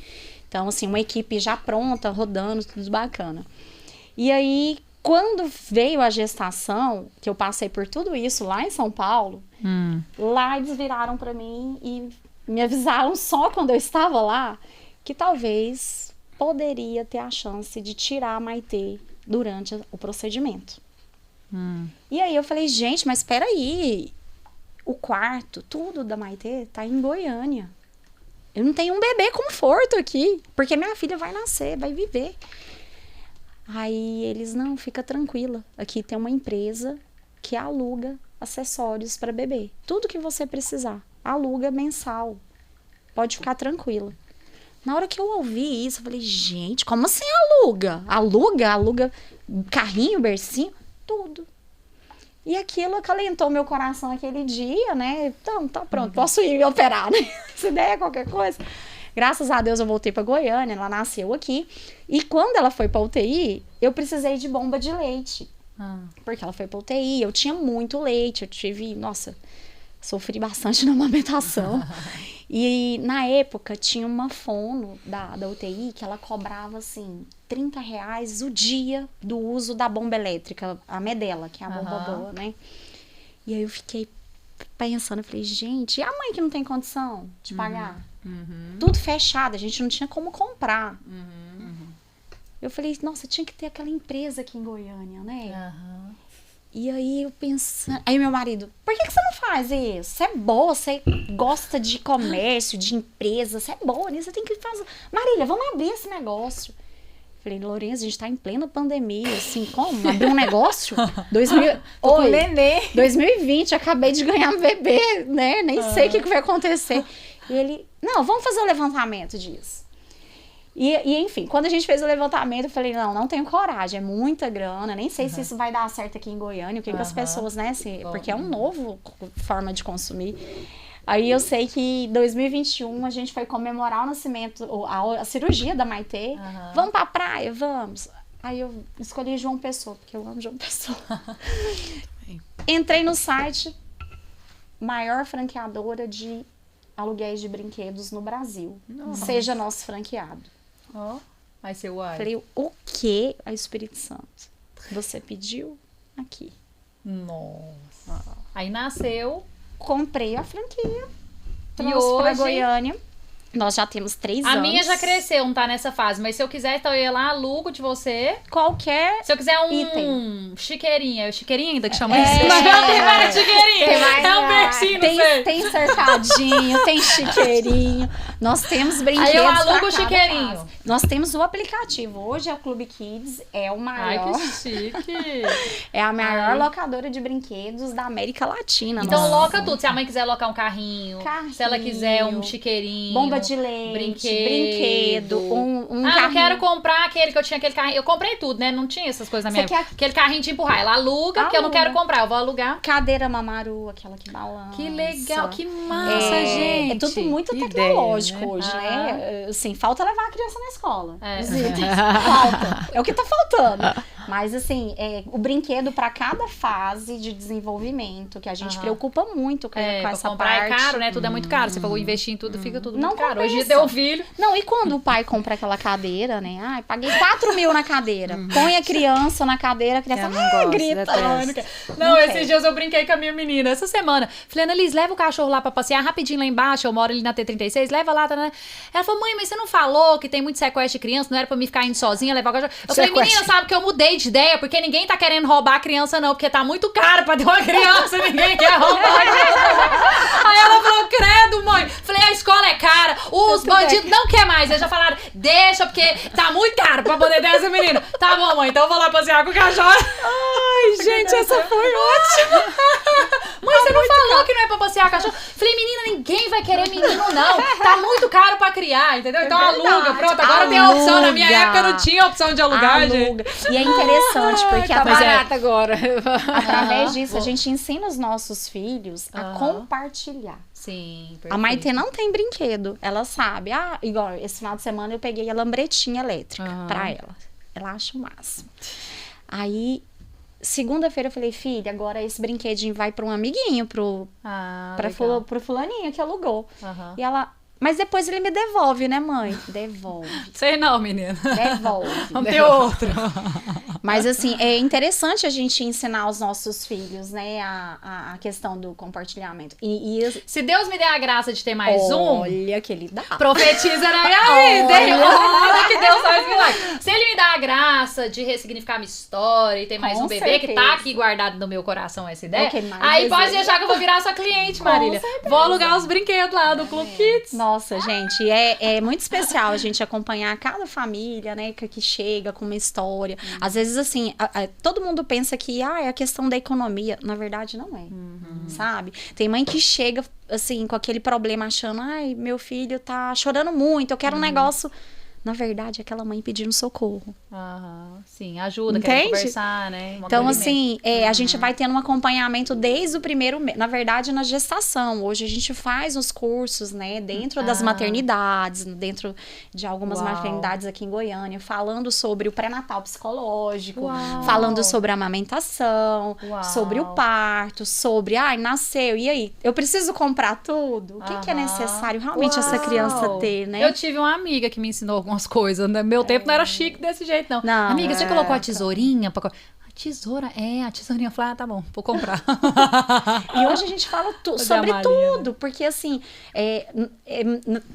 Então, assim, uma equipe já pronta, rodando, tudo bacana. E aí... Quando veio a gestação, que eu passei por tudo isso lá em São Paulo, lá eles viraram para mim e me avisaram só quando eu estava lá que talvez poderia ter a chance de tirar a Maitê durante o procedimento. E aí eu falei, gente, mas espera aí, o quarto, tudo da Maitê tá em Goiânia. Eu não tenho um bebê conforto aqui, porque minha filha vai nascer, vai viver. Aí eles, não, fica tranquila. Aqui tem uma empresa que aluga acessórios para bebê. Tudo que você precisar. Aluga mensal. Pode ficar tranquila. Na hora que eu ouvi isso, eu falei, gente, como assim aluga? Aluga carrinho, bercinho, tudo. E aquilo acalentou meu coração aquele dia, né? Então, tá pronto, posso ir operar, né? Se der qualquer coisa... Graças a Deus eu voltei para Goiânia, ela nasceu aqui. E quando ela foi para UTI, eu precisei de bomba de leite. Porque ela foi para UTI, eu tinha muito leite, sofri bastante na amamentação. E na época tinha uma fono da UTI que ela cobrava assim, R$30 o dia do uso da bomba elétrica, a Medela, que é a bomba boa, né? E aí eu fiquei pensando, eu falei, gente, e a mãe que não tem condição de pagar? Tudo fechado, a gente não tinha como comprar. Eu falei, nossa, tinha que ter aquela empresa aqui em Goiânia, né? E aí eu pensando, aí meu marido, por que você não faz isso? Você é boa, você gosta de comércio, de empresa, você é boa nisso, você tem que fazer. Marília, vamos abrir esse negócio. Falei, Lourenço, a gente tá em plena pandemia, assim, como? Abrir um negócio? 2020, acabei de ganhar um bebê, né? Nem sei o que vai acontecer. E ele, não, vamos fazer o levantamento disso. E enfim, quando a gente fez o levantamento, eu falei, não tenho coragem, é muita grana, nem sei se isso vai dar certo aqui em Goiânia, o que as pessoas, né, porque é um novo forma de consumir. Aí eu sei que em 2021 a gente foi comemorar o nascimento, a cirurgia da Maitê. Vamos pra praia? Vamos. Aí eu escolhi João Pessoa, porque eu amo João Pessoa. Entrei no site, maior franqueadora de aluguéis de brinquedos no Brasil. Seja nosso franqueado.
Aí você, uai.
Falei, o que a Espírito Santo? Você pediu aqui.
Nossa. Aí nasceu.
Comprei a franquia.
E
Trouxe pra
hoje?
Goiânia. Nós já temos 3
A
anos.
minha já cresceu, não tá nessa fase. Mas se eu quiser, então eu ia lá, alugo de você.
Qualquer
Se eu quiser
item.
Chiqueirinha. É chiqueirinha ainda que chama
É.
isso? Não, tem várias chiqueirinhas.
Tem mais,
É um bercinho, não sei.
tem cercadinho, tem chiqueirinho. Nós temos brinquedos.
Aí eu alugo
pra
o
cada
chiqueirinho.
fase. Nós temos o aplicativo. Hoje é o Clube Kids, é o
Ai,
maior.
que chique.
É a maior
Ai.
locadora de brinquedos da América Latina.
Então
nossa.
loca tudo. Se a mãe quiser locar um carrinho, se ela quiser um chiqueirinho,
Bomba de leite, brinquedo, um
não
carrinho.
quero comprar aquele que eu tinha aquele carrinho. Eu comprei tudo, né? Não tinha essas coisas na minha
Você
época. Aquele carrinho de empurrar. Ela aluga, que eu não
Aluga.
quero comprar. Eu vou alugar.
Cadeira mamaru, aquela que balança.
Que legal, que massa, gente.
É tudo muito
que
tecnológico
ideia, né?
hoje, né? Assim, falta levar a criança na escola.
É.
Os itens. Falta. É o que tá faltando. Mas, assim, o brinquedo para cada fase de desenvolvimento, que a gente preocupa muito com
Pra
essa
comprar
parte.
é caro, né? Tudo é muito caro. Você falou investir em tudo, fica tudo
Não
muito caro. Hoje
compensa.
deu filho.
Não, e quando o pai compra aquela cadeira, né? Ai, paguei 4 mil na cadeira. Põe a criança na cadeira, a criança
Eu não gosto,
grita.
detesto.
Não, esses
quero.
dias eu brinquei com a minha menina, essa semana. Falei, Annalise, leva o cachorro lá pra passear rapidinho lá embaixo, eu moro ali na T36, leva lá, tá, né? Ela falou, mãe, mas você não falou que tem muito sequestro de criança, não era pra mim ficar indo sozinha, levar o cachorro? Eu falei,
Sequestro.
menina, sabe que eu mudei de ideia, porque ninguém tá querendo roubar a criança não, porque tá muito caro pra ter uma criança, ninguém quer roubar a criança. Aí ela falou, credo, mãe. Falei, a escola é cara, os bandidos não querem mais. Eles já falaram, deixa, porque tá muito caro pra poder ter essa menina. Tá bom, mãe, então eu vou lá passear com o cachorro.
Ai, gente, essa foi ótima.
Mãe, você não falou que não é pra passear cachorro? Falei, menina, ninguém vai querer menino, não. Tá muito caro pra criar, entendeu? Então aluga,
verdade.
pronto. Agora tem a opção. Na minha
Aluga.
época não tinha opção de alugar, gente.
Aluga. E é interessante, porque
Tá barato agora.
através disso a gente ensina os nossos filhos a
Aham.
compartilhar.
Sim, perfeito.
A Maitê não tem brinquedo. Ela sabe. Ah, igual esse final de semana eu peguei a lambretinha elétrica
Aham.
pra ela. Ela acha o máximo. Aí, segunda-feira eu falei, filha, agora esse brinquedinho vai pra um amiguinho, pro fulaninho que alugou.
Aham.
E ela, mas depois ele me devolve, né, mãe? Devolve.
Sei não, menina.
Devolve.
Vamos ter outro.
Mas assim, é interessante a gente ensinar aos nossos filhos, né, a questão do compartilhamento.
Se Deus me der a graça de ter mais um,
olha que ele dá.
profetiza na minha vida. Olha que Deus faz milagre. Se ele me dá a graça de ressignificar minha história e ter mais
Com
um bebê que tá
certeza.
aqui guardado no meu coração essa ideia,
É o que mais
aí pode
desejo.
deixar que eu vou virar sua cliente, Marília.
certeza.
Vou alugar os brinquedos lá do Clube Kids.
Nossa, gente, é muito especial a gente acompanhar cada família, né, que chega com uma história. Às vezes, assim, todo mundo pensa que é a questão da economia. Na verdade, não é, sabe? Tem mãe que chega, assim, com aquele problema achando, ai, meu filho tá chorando muito, eu quero um negócio. Na verdade, é aquela mãe pedindo socorro.
Aham, sim, ajuda,
Entende?
quer conversar, né? Um
Então,
acolhimento.
assim, a gente vai tendo um acompanhamento desde o primeiro mês. Na verdade, na gestação. Hoje a gente faz os cursos, né? Dentro das maternidades, dentro de algumas
Uau.
maternidades aqui em Goiânia, falando sobre o pré-natal psicológico,
Uau.
falando sobre a amamentação,
Uau.
sobre o parto, sobre, nasceu, e aí? Eu preciso comprar tudo? O que é
Aham.
necessário realmente essa
Uau.
criança ter, né?
Eu tive uma amiga que me ensinou algumas coisas. No meu tempo não era chique desse jeito, não.
Não,
Amiga, você colocou a tesourinha pra... A tesoura? A tesourinha. Eu falei, tá bom, vou comprar.
E hoje a gente fala
Fazer
sobre
a malinha,
tudo, porque assim,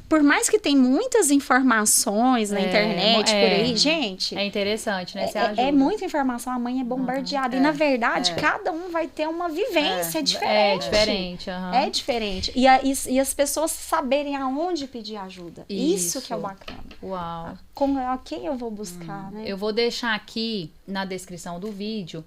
por mais que tem muitas informações na internet por aí, gente,
É interessante, né? Você ajuda.
é muita informação, a mãe é bombardeada. E na verdade, cada um vai ter uma vivência diferente.
É diferente, aham.
É diferente. E as pessoas saberem aonde pedir ajuda. Isso que é o bacana.
Uau.
A quem eu vou buscar, né?
Eu vou deixar aqui na descrição do vídeo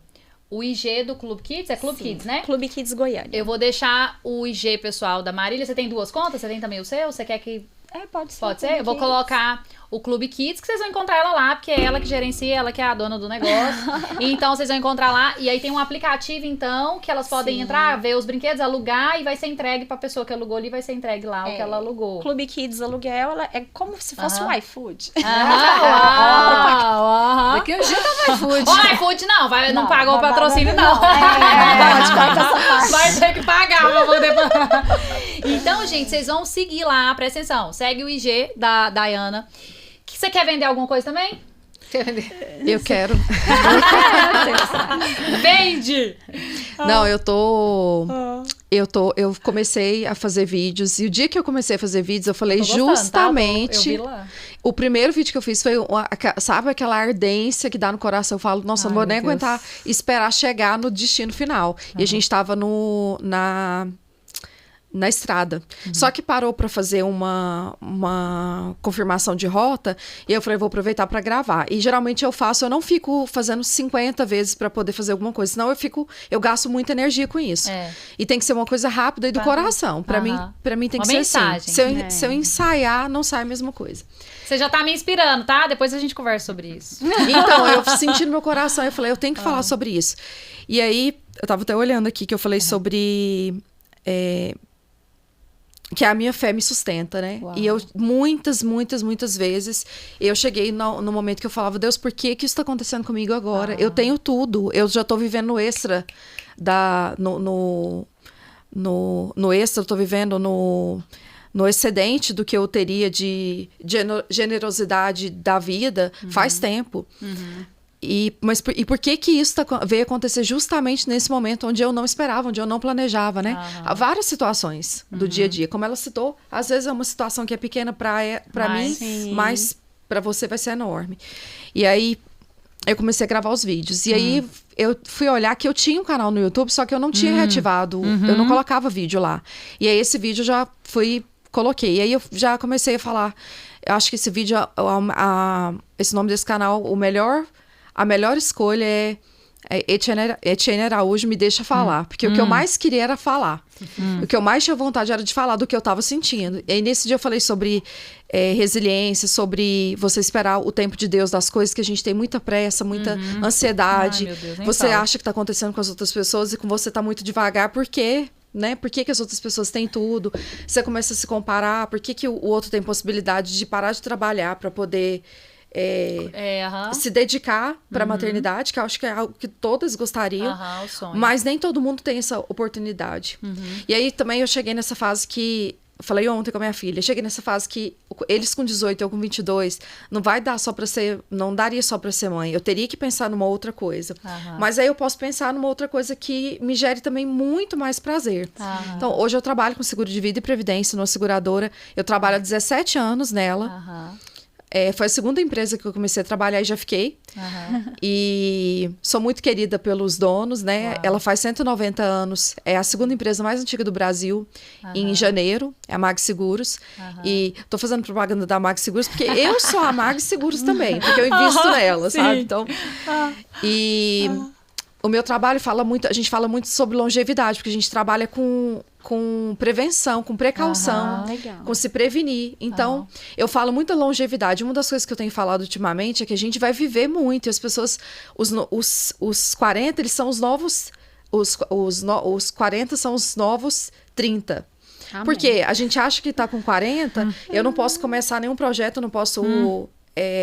o IG do Clube Kids. É Clube
Sim.
Kids, né?
Clube Kids Goiânia.
Eu vou deixar o IG pessoal da Marília. Você tem duas contas? Você tem também o seu? Você quer que...
Pode ser.
Pode ser?
Clube
Eu vou
Kids.
colocar o Clube Kids, que vocês vão encontrar ela lá, porque é ela que gerencia, ela que é a dona do negócio. E então, vocês vão encontrar lá. E aí tem um aplicativo, então, que elas podem
Sim.
entrar, ver os brinquedos, alugar e vai ser entregue pra pessoa que alugou ali, vai ser entregue lá o que ela alugou.
Clube Kids Aluguel, ela é como se fosse o iFood.
Aham.
Daqui um dia tá iFood.
Ó, iFood não, não pagou o
não,
patrocínio,
não.
não.
Pode, corta essa parte.
Vai ter que pagar pra poder... Então, gente, vocês vão seguir lá, presta atenção. Segue o IG da Dayana. Que você quer vender alguma coisa também?
Eu quero.
Vende!
Não, eu tô Eu comecei a fazer vídeos, e o dia que eu comecei a fazer vídeos, eu falei
Tô gostando,
justamente...
tá? Eu vi lá.
O primeiro vídeo que eu fiz foi, sabe, aquela ardência que dá no coração. Eu falo, nossa, eu não vou nem aguentar esperar chegar no destino final. E a gente tava na estrada. Só que parou para fazer uma confirmação de rota, e eu falei, vou aproveitar para gravar. E geralmente eu não fico fazendo 50 vezes para poder fazer alguma coisa, senão eu gasto muita energia com isso. E tem que ser uma coisa rápida e do coração. Para mim tem que ser assim. Se eu ensaiar, não sai a mesma coisa.
Você já tá me inspirando, tá? Depois a gente conversa sobre isso.
Então, eu senti no meu coração, eu falei, eu tenho que falar sobre isso. E aí, eu tava até olhando aqui que eu falei sobre... que a minha fé me sustenta, né? Uau. E eu, muitas vezes, eu cheguei no momento que eu falava, Deus, por que isso está acontecendo comigo agora? Eu tenho tudo, eu já tô vivendo no extra, no extra, eu tô vivendo no excedente do que eu teria de generosidade da vida faz tempo. Mas por que isso veio acontecer justamente nesse momento onde eu não esperava, onde eu não planejava, né? Há várias situações do dia a dia. Como ela citou, às vezes é uma situação que é pequena para mim, mas para você vai ser enorme. E aí, eu comecei a gravar os vídeos. E aí, eu fui olhar que eu tinha um canal no YouTube, só que eu não tinha reativado, eu não colocava vídeo lá. E aí, esse vídeo eu já coloquei. E aí, eu já comecei a falar, eu acho que esse vídeo, esse nome desse canal, a melhor escolha é Etienne Araújo me deixa falar. Porque o que eu mais queria era falar. O que eu mais tinha vontade era de falar do que eu estava sentindo. E aí, nesse dia, eu falei sobre resiliência, sobre você esperar o tempo de Deus das coisas, que a gente tem muita pressa, muita ansiedade.
Ai, meu Deus, nem
você
fala.
acha que está acontecendo com as outras pessoas e com você está muito devagar. Por quê? Né? Por que as outras pessoas têm tudo? Você começa a se comparar. Por que o outro tem possibilidade de parar de trabalhar para poder... se dedicar para a maternidade, que eu acho que é algo que todas gostariam,
O sonho.
mas nem todo mundo tem essa oportunidade. E aí também eu cheguei nessa fase que, eu falei ontem com a minha filha, cheguei nessa fase que eles com 18, eu com 22, não daria só para ser mãe, eu teria que pensar numa outra coisa. Mas aí eu posso pensar numa outra coisa que me gere também muito mais prazer. Então, hoje eu trabalho com seguro de vida e previdência numa seguradora, eu trabalho há 17 anos nela. Foi a segunda empresa que eu comecei a trabalhar e já fiquei. E sou muito querida pelos donos, né? Ela faz 190 anos. É a segunda empresa mais antiga do Brasil. Em janeiro, é a Mag Seguros. E tô fazendo propaganda da Mag Seguros porque eu sou a Mag Seguros também. Porque eu invisto nela, sabe? Então, o meu trabalho a gente fala muito sobre longevidade, porque a gente trabalha com prevenção, com precaução, com se prevenir. Então, eu falo muito da longevidade. Uma das coisas que eu tenho falado ultimamente é que a gente vai viver muito. E as pessoas, os 40, eles são os novos... Os 40 são os novos 30. Amém. Porque a gente acha que tá com 40, eu não posso começar nenhum projeto, eu não posso...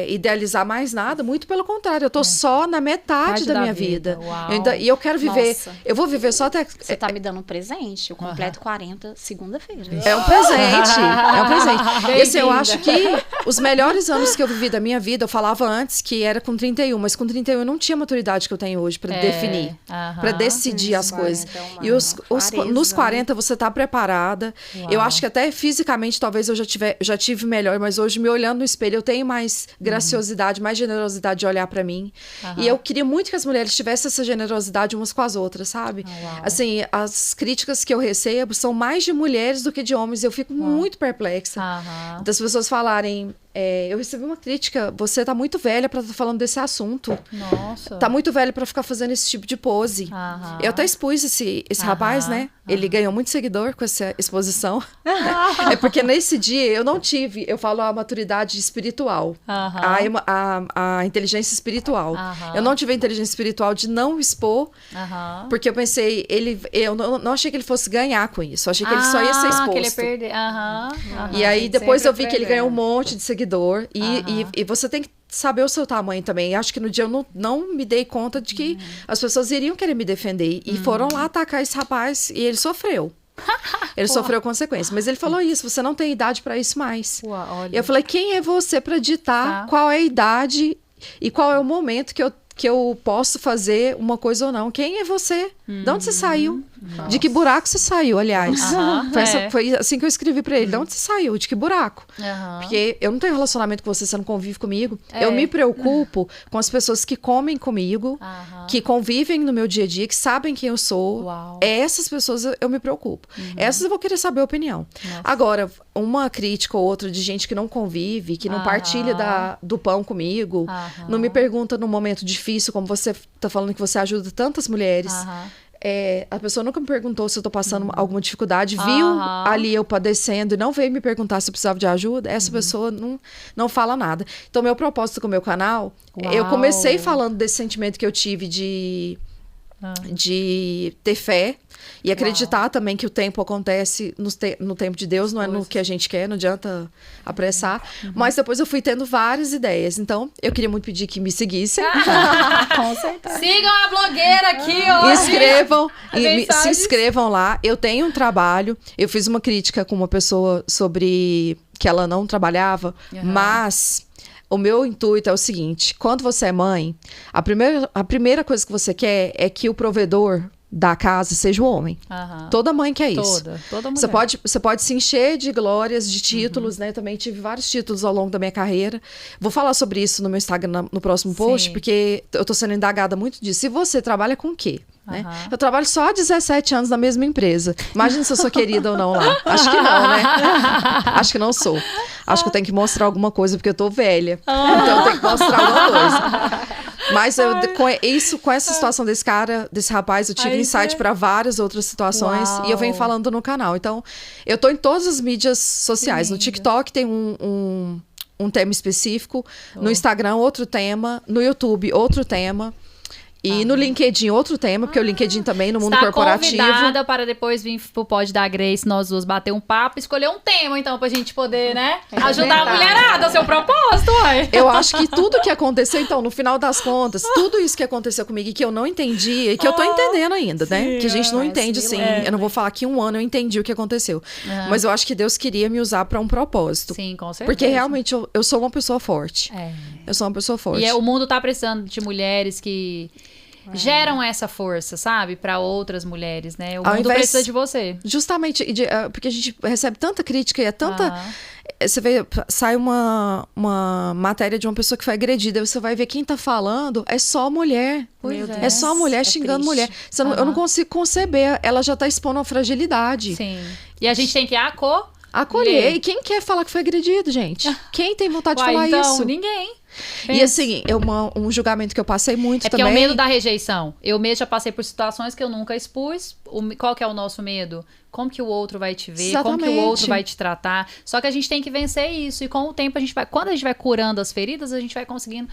idealizar mais nada, muito pelo contrário, eu tô só na metade da minha vida. E eu quero viver, eu vou viver só até...
Você tá me dando um presente, eu completo 40 segunda-feira.
É um presente. Esse eu acho que os melhores anos que eu vivi da minha vida, eu falava antes que era com 31, mas com 31 eu não tinha a maturidade que eu tenho hoje para definir, para decidir as coisas. E nos 40 você tá preparada. Eu acho que até fisicamente talvez eu já tive melhor, mas hoje me olhando no espelho eu tenho mais graciosidade, mais generosidade de olhar pra mim. E eu queria muito que as mulheres tivessem essa generosidade umas com as outras, sabe? Assim, as críticas que eu recebo são mais de mulheres do que de homens. Eu fico muito perplexa das pessoas falarem... eu recebi uma crítica, você tá muito velha pra estar falando desse assunto.
Nossa.
Tá muito velha pra ficar fazendo esse tipo de pose. Eu até expus esse rapaz, né? Ele ganhou muito seguidor com essa exposição. É porque nesse dia eu falo a maturidade espiritual. A inteligência espiritual. Eu não tive a inteligência espiritual de não expor, porque eu pensei, eu não achei que ele fosse ganhar com isso. Eu achei que ele só ia ser exposto.
Que ele ia perder.
E aí depois eu vi que ele ganhou um monte de seguidor. E você tem que saber o seu tamanho também. Acho que no dia eu não me dei conta de que as pessoas iriam querer me defender. E foram lá atacar esse rapaz e ele sofreu. Ele sofreu consequências. Mas ele falou isso, você não tem idade para isso mais. E eu falei, quem é você para ditar qual é a idade e qual é o momento que eu posso fazer uma coisa ou não? Quem é você? De onde você saiu? De que buraco você saiu, aliás?
Aham,
Foi assim que eu escrevi pra ele. De onde você saiu? De que buraco?
Aham.
Porque eu não tenho relacionamento com você não convive comigo.
É.
Eu me preocupo com as pessoas que comem comigo,
Aham.
que convivem no meu dia a dia, que sabem quem eu sou.
Uau.
Essas pessoas eu me preocupo. Essas eu vou querer saber a opinião.
Nossa.
Agora, uma crítica ou outra de gente que não convive, que não
Aham.
partilha do pão comigo,
Aham.
não me pergunta num momento difícil, como você tá falando que você ajuda tantas mulheres.
Aham.
A pessoa nunca me perguntou se eu tô passando alguma dificuldade, viu
Aham.
ali eu padecendo e não veio me perguntar se eu precisava de ajuda, essa pessoa não fala nada. Então, meu propósito com o meu canal, eu
Uau.
comecei falando desse sentimento que eu tive de ter fé e acreditar também que o tempo acontece no tempo de Deus, não é no que a gente quer, não adianta apressar. Mas depois eu fui tendo várias ideias. Então, eu queria muito pedir que me seguissem.
Com certeza.
Sigam a blogueira aqui, ó.
Inscrevam, se
mensagens.
inscrevam lá. Eu tenho um trabalho. Eu fiz uma crítica com uma pessoa sobre que ela não trabalhava, mas o meu intuito é o seguinte: quando você é mãe, a primeira coisa que você quer é que o provedor da casa seja o homem.
Aham.
Toda mãe quer isso.
Toda mulher.
Você pode se encher de glórias, de títulos, né? Também tive vários títulos ao longo da minha carreira. Vou falar sobre isso no meu Instagram no próximo post,
Sim.
porque eu tô sendo indagada muito disso. E você trabalha com o quê? Né?
Aham.
Eu trabalho só há 17 anos na mesma empresa. Imagina se eu sou querida ou não lá. Acho que não, né? Acho que não sou. Acho que eu tenho que mostrar alguma coisa, porque eu tô velha. Então eu tenho que mostrar alguma coisa. Mas com essa situação desse rapaz, eu tive insight para várias outras situações.
Uau.
E eu venho falando no canal. Então, eu tô em todas as mídias sociais. No TikTok tem um tema específico. No Instagram, outro tema. No YouTube, outro tema. E no LinkedIn, outro tema, porque o LinkedIn também no mundo
Está
corporativo.
convidada para depois vir pro pod da Grace, nós duas bater um papo, escolher um tema, então, pra gente poder, né, ajudar a mulherada, é o seu propósito, ué.
Eu acho que tudo que aconteceu, então, no final das contas, tudo isso que aconteceu comigo e que eu não entendi, e que eu tô entendendo ainda, né? Que a gente não entende, assim. Eu não vou falar que um ano eu entendi o que aconteceu. Mas eu acho que Deus queria me usar pra um propósito.
Sim, com certeza.
Porque realmente eu sou uma pessoa forte.
É.
Eu sou uma pessoa forte.
E o mundo tá precisando de mulheres que geram essa força, sabe? Pra outras mulheres, né? O
Ao
mundo
invés-
precisa de você.
Justamente, porque a gente recebe tanta crítica e é tanta.
Aham.
Você vê, sai uma matéria de uma pessoa que foi agredida, você vai ver quem tá falando, é só mulher.
Pois
É só mulher xingando
triste.
mulher. Eu não consigo conceber, ela já tá expondo uma fragilidade.
Sim. E a gente tem que
Acolher. E quem quer falar que foi agredido, gente? Quem tem vontade de
Uai,
falar
então,
isso?
ninguém.
E assim, um julgamento que eu passei muito
É porque
também.
é o medo da rejeição. Eu mesmo já passei por situações que eu nunca expus. Qual que é o nosso medo? Como que o outro vai te ver? Como que o
Exatamente.
outro vai te tratar? Só que a gente tem que vencer isso. E com o tempo, quando a gente vai curando as feridas, a gente vai conseguindo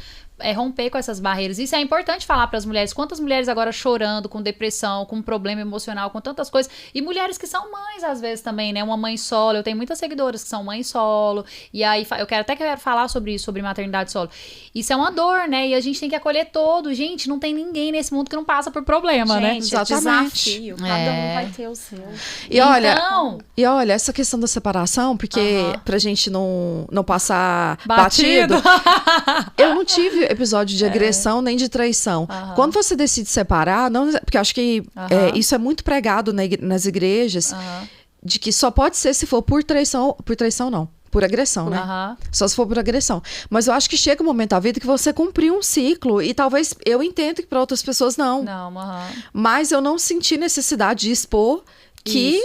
romper com essas barreiras. Isso é importante falar para as mulheres. Quantas mulheres agora chorando, com depressão, com problema emocional, com tantas coisas. E mulheres que são mães, às vezes, também, né? Uma mãe solo. Eu tenho muitas seguidoras que são mães solo. E aí, eu quero falar sobre isso, sobre maternidade solo. Isso é uma dor, né? E a gente tem que acolher todos. Gente, não tem ninguém nesse mundo que não passa por problema, né?
Gente,
Exatamente.
desafio. Cada um vai ter o seu.
E olha,
Então,
essa questão da separação, porque pra gente não passar
Batido.
batido, eu não tive episódio de agressão nem de traição. Quando você decide separar, porque eu acho que isso é muito pregado nas igrejas, de que só pode ser se for por traição não. Por agressão, né?
Aham.
Só se for por agressão. Mas eu acho que chega um momento da vida que você cumpriu um ciclo. E talvez eu entenda que para outras pessoas não.
Não, aham.
Mas eu não senti necessidade de expor que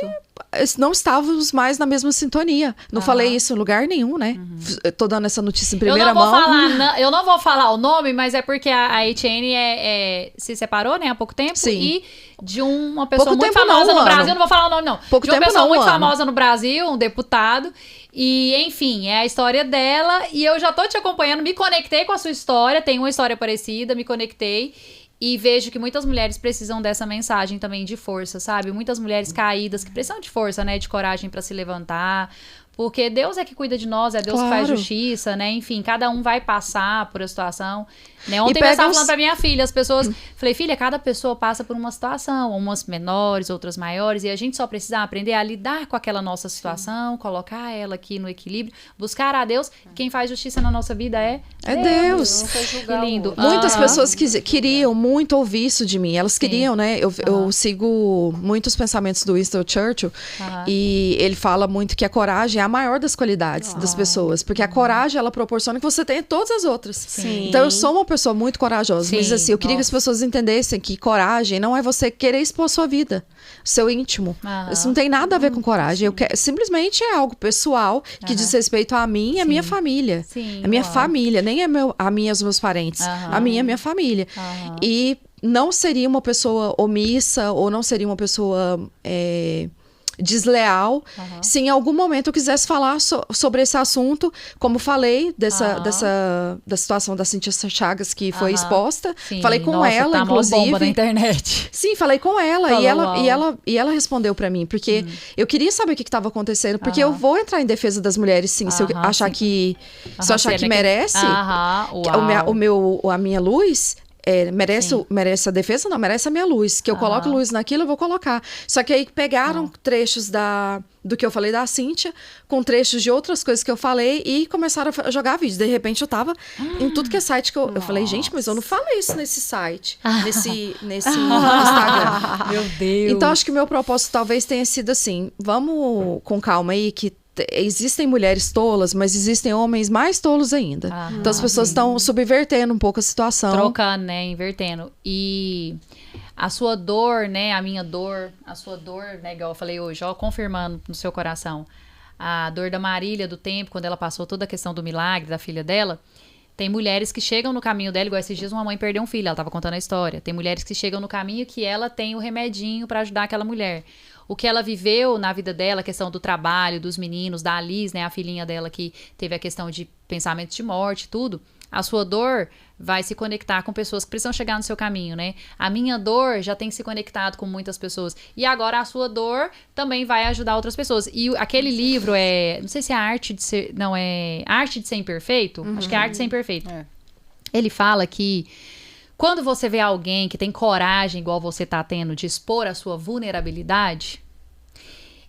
não estávamos mais na mesma sintonia. Não falei isso em lugar nenhum, né? Tô dando essa notícia em primeira mão.
Eu não vou falar o nome, mas é porque a Etienne se separou, né, há pouco tempo.
Sim.
E de uma pessoa
Pouco
muito
tempo
famosa
não,
no
um
Brasil,
ano.
não vou falar o nome, não.
Pouco
de uma
tempo
pessoa
não, um
muito
ano.
famosa no Brasil, um deputado. E, enfim, é a história dela. E eu já tô te acompanhando, me conectei com a sua história, tem uma história parecida, me conectei. E vejo que muitas mulheres precisam dessa mensagem também de força, sabe? Muitas mulheres caídas que precisam de força, né? De coragem pra se levantar. Porque Deus é que cuida de nós, é Deus que faz
Claro.
justiça, né? Enfim, cada um vai passar por a situação. Né? Ontem eu
pega
estava
os-
falando pra minha filha, as pessoas... Falei, filha, cada pessoa passa por uma situação, umas menores, outras maiores, e a gente só precisa aprender a lidar com aquela nossa situação, colocar ela aqui no equilíbrio, buscar a Deus. Quem faz justiça na nossa vida é
Deus.
Que lindo.
Muitas
Aham.
pessoas queriam muito ouvir isso de mim. Elas queriam, né? Eu sigo muitos pensamentos do Winston Churchill.
Aham.
E ele fala muito que a coragem é a maior das qualidades das pessoas. Porque a coragem, ela proporciona que você tenha todas as outras.
Sim.
Então, eu sou uma pessoa muito corajosa. Mas
Sim,
assim, eu queria que as pessoas entendessem que coragem não é você querer expor sua vida, seu íntimo.
Aham.
Isso não tem nada a ver com coragem. Simplesmente é algo pessoal que diz respeito a mim e a minha família.
Sim,
A minha
uau.
família, nem é a minha e os meus parentes.
Aham.
A minha é minha família.
Aham.
E não seria uma pessoa omissa ou não seria uma pessoa desleal se em algum momento eu quisesse falar sobre esse assunto, como falei da situação da Cíntia Chagas que foi exposta.
Sim.
Falei com
Nossa,
ela,
tá mó bomba na
inclusive.
internet.
Sim, falei com ela
Falou,
e ela respondeu pra mim, porque eu queria saber o que estava acontecendo, porque eu vou entrar em defesa das mulheres, sim, se eu
Aham,
achar
sim.
que se eu achar que merece.
Aham,
Que
uau.
a minha luz merece a defesa, não, merece a minha luz. Que eu coloco luz naquilo, eu vou colocar. Só que aí pegaram trechos do que eu falei da Cíntia, com trechos de outras coisas que eu falei e começaram a jogar vídeos. De repente eu tava em tudo que é site que eu falei, gente, mas eu não falei isso nesse site, nesse Instagram.
Meu Deus.
Então acho que o meu propósito talvez tenha sido assim, vamos com calma aí que existem mulheres tolas, mas existem homens mais tolos ainda. Então as pessoas estão subvertendo um pouco a situação.
Trocando, né? Invertendo. E a sua dor, né? A minha dor, a sua dor, né? Igual eu falei hoje, ó, confirmando no seu coração. A dor da Marília, do tempo, quando ela passou toda a questão do milagre da filha dela. Tem mulheres que chegam no caminho dela, igual esses dias uma mãe perdeu um filho, ela tava contando a história. Tem mulheres que chegam no caminho que ela tem o remedinho pra ajudar aquela mulher. O que ela viveu na vida dela, a questão do trabalho, dos meninos, da Alice, né, a filhinha dela que teve a questão de pensamento de morte, tudo. A sua dor vai se conectar com pessoas que precisam chegar no seu caminho, né? A minha dor já tem se conectado com muitas pessoas. E agora a sua dor também vai ajudar outras pessoas. E aquele livro não sei se é Arte de Ser... Não, é Arte de Ser Imperfeito? Acho que é Arte de Ser Imperfeito.
É.
Ele fala que quando você vê alguém que tem coragem, igual você tá tendo, de expor a sua vulnerabilidade,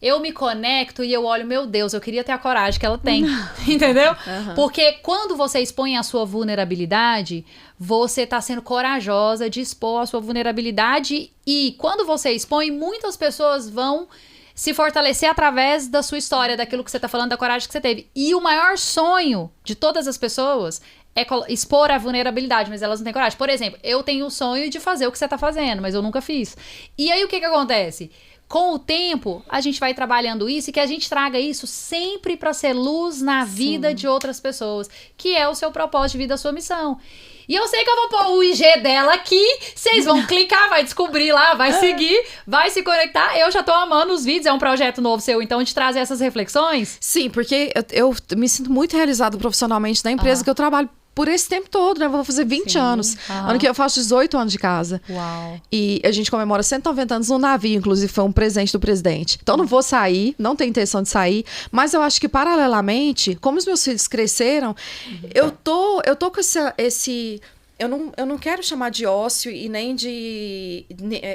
eu me conecto e eu olho, meu Deus, eu queria ter a coragem que ela tem, entendeu? Porque quando você expõe a sua vulnerabilidade, você tá sendo corajosa de expor a sua vulnerabilidade e quando você expõe, muitas pessoas vão se fortalecer através da sua história, daquilo que você tá falando, da coragem que você teve. E o maior sonho de todas as pessoas é expor a vulnerabilidade, mas elas não têm coragem. Por exemplo, eu tenho o sonho de fazer o que você tá fazendo, mas eu nunca fiz. E aí o que acontece? Com o tempo, a gente vai trabalhando isso e que a gente traga isso sempre para ser luz na vida de outras pessoas, que é o seu propósito de vida, a sua missão. E eu sei que eu vou pôr o IG dela aqui, vocês vão clicar, vai descobrir lá, vai seguir, vai se conectar. Eu já tô amando os vídeos, é um projeto novo seu, então, de trazer essas reflexões.
Sim, porque eu me sinto muito realizado profissionalmente na empresa que eu trabalho por esse tempo todo, né? Eu vou fazer 20 anos. Ano que eu faço 18 anos de casa.
Uau.
E a gente comemora 190 anos no navio, inclusive foi um presente do presidente. Então não vou sair, não tenho intenção de sair, mas eu acho que paralelamente, como os meus filhos cresceram, eu tô com esse eu não quero chamar de ócio e nem de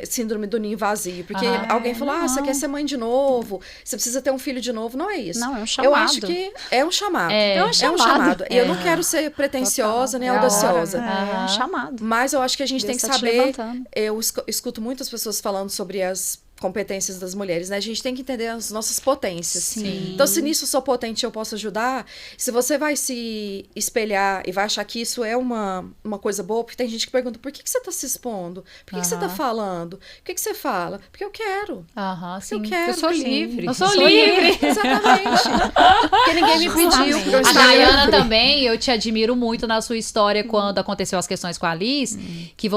síndrome do ninho vazio, porque alguém falou, você quer ser mãe de novo, você precisa ter um filho de novo, não é isso.
Não, é um chamado.
Eu acho que é um chamado.
É
um chamado. E eu não quero ser pretensiosa nem audaciosa.
É um chamado.
Mas eu acho que a gente
Deus
tem que
tá te
saber.
levantando.
Eu escuto muitas pessoas falando sobre as competências das mulheres, né? A gente tem que entender as nossas potências.
Sim.
Então, se nisso eu sou potente, eu posso ajudar. Se você vai se espelhar e vai achar que isso é uma coisa boa, porque tem gente que pergunta, por que você tá se expondo? Por que você tá falando? Por que você fala? Porque eu quero.
Aham, sim.
Eu quero.
Eu sou livre.
Eu sou livre.
Exatamente. Porque ninguém me pediu. pra eu
A
estar
Dayana
livre.
também, eu te admiro muito na sua história quando aconteceu as questões com a Liz, que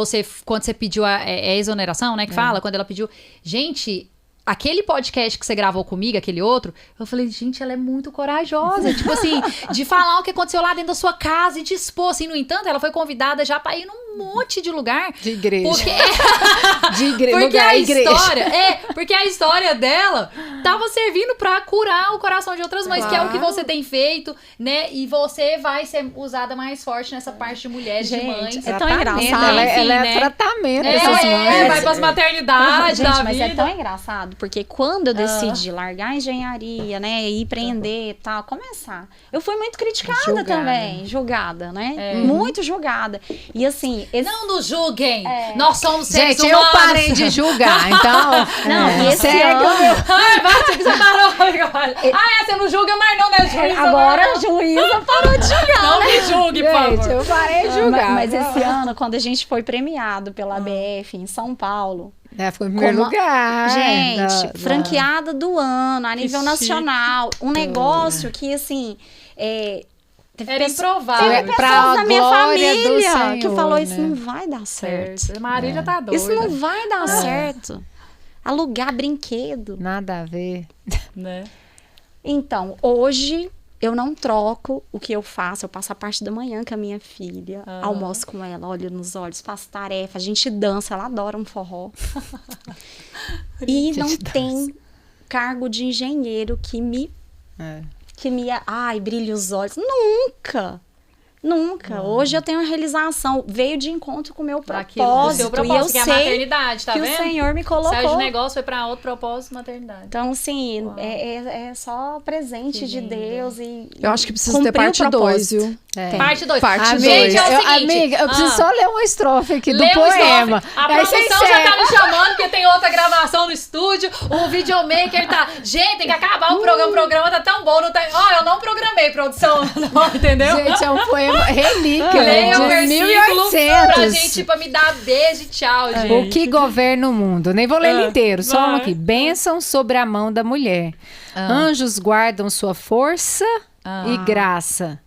quando você pediu a exoneração, né, que fala, quando ela pediu. Gente, aquele podcast que você gravou comigo, aquele outro, eu falei, gente, ela é muito corajosa, tipo assim, de falar o que aconteceu lá dentro da sua casa e de expor, assim, no entanto, ela foi convidada já pra ir num um monte de lugar.
De igreja.
Porque,
Porque
porque a história dela tava servindo pra curar o coração de outras mães, que é o que você tem feito, né? E você vai ser usada mais forte nessa parte de mulheres, de mães.
É tão engraçado.
Ela é
né?
tratamento dessas mães.
Vai pras maternidades,
Gente,
da
mas
vida.
é tão engraçado, porque quando eu decidi largar a engenharia, né, e empreender e tal, começar, eu fui muito criticada
Julgada.
também, julgada, né? Muito julgada. E assim...
Não nos julguem, nós somos seres
Gente,
humanos.
eu parei de julgar, então...
Não, e esse
segue
ano...
Ai, bate que você parou. Você não julga, mas não, né, juíza?
Agora a juíza parou de julgar,
Não
né?
me julgue, por
Gente,
favor.
eu parei de julgar.
Mas esse ano, quando a gente foi premiado pela ABF em São Paulo,
Foi em primeiro lugar.
gente, franqueada do ano, a nível
chique.
nacional. Um negócio que, assim... teve
Era
pessoas-
improvável.
Teve
Pra
pessoas da minha
glória do
família que
Senhor,
falou, isso
né?
não vai dar certo.
A Marília tá doida.
Isso não vai dar certo. Alugar brinquedo.
Nada a ver.
Né?
Então, hoje eu não troco o que eu faço. Eu passo a parte da manhã com a minha filha, almoço com ela, olho nos olhos, faço tarefa, a gente dança, ela adora um forró. E não tem cargo de engenheiro que me brilhe os olhos. Nunca. Nunca. Hoje eu tenho a realização. Veio de encontro com o meu
Daquilo, do
propósito.
seu propósito,
e
que
eu
é a
sei
maternidade, tá
que
vendo?
o Senhor me colocou.
Saiu de negócio, foi pra outro propósito, maternidade.
Então, assim, é só presente de Deus e
Eu acho que precisa ter
cumprir o
parte 2,
propósito.
viu?
Parte 2.
Parte
Gente,
dois.
é o seguinte.
Amiga, eu preciso só ler uma estrofe aqui do
Lê um
poema.
estrofe. A
Aí você
produção já tá
encerra.
me chamando, porque tem outra gravação no estúdio. O videomaker tá... Gente, tem que acabar o programa. O programa tá tão bom. Não tá... eu não programei produção, não, entendeu?
Gente, é um poema relíquia
Leia o
de
versículo
1800.
pra gente, pra me dar beijo e tchau, gente.
O que governa o mundo? Nem vou ler ele inteiro, só um
vai.
aqui. Bênção sobre a mão da mulher. Anjos guardam sua força e graça.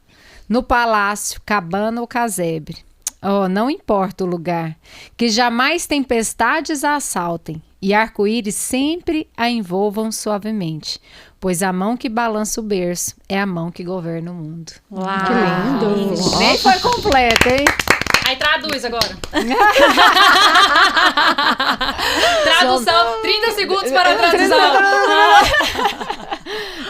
No palácio, cabana ou casebre. Oh, não importa o lugar. Que jamais tempestades a assaltem. E arco-íris sempre a envolvam suavemente. Pois a mão que balança o berço é a mão que governa o mundo.
Uau.
Que lindo.
Nem foi completo, hein?
Aí traduz agora. Tradução, 30 segundos para a tradução.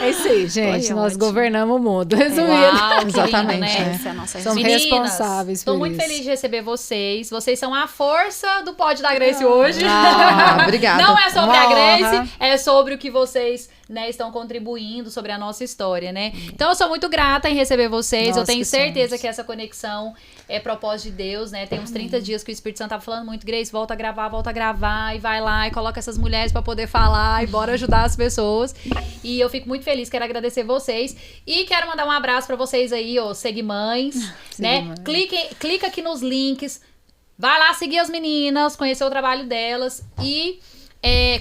É isso aí, gente.
Foi
Nós
ótimo.
governamos o mundo. Resumindo.
Uau, que
Exatamente,
lindo, né?
Essa é a nossa
Somos
Meninas,
responsáveis
tô
por
muito
isso.
feliz de receber vocês. Vocês são a força do Pod da Grace hoje.
Obrigada.
Não é sobre a
Uma
Grace,
honra.
é sobre o que vocês, né, estão contribuindo, sobre a nossa história, né? Então eu sou muito grata em receber vocês.
Nós
Eu tenho
que
certeza
somos.
que essa conexão é propósito de Deus, né? Tem uns 30 dias que o Espírito Santo tá falando muito, Grace, volta a gravar, e vai lá e coloca essas mulheres pra poder falar e bora ajudar as pessoas. E eu fico muito feliz, quero agradecer vocês e quero mandar um abraço pra vocês aí, ó, Seguimães, né?
Seguimães.
Clica aqui nos links, vai lá seguir as meninas, conhecer o trabalho delas e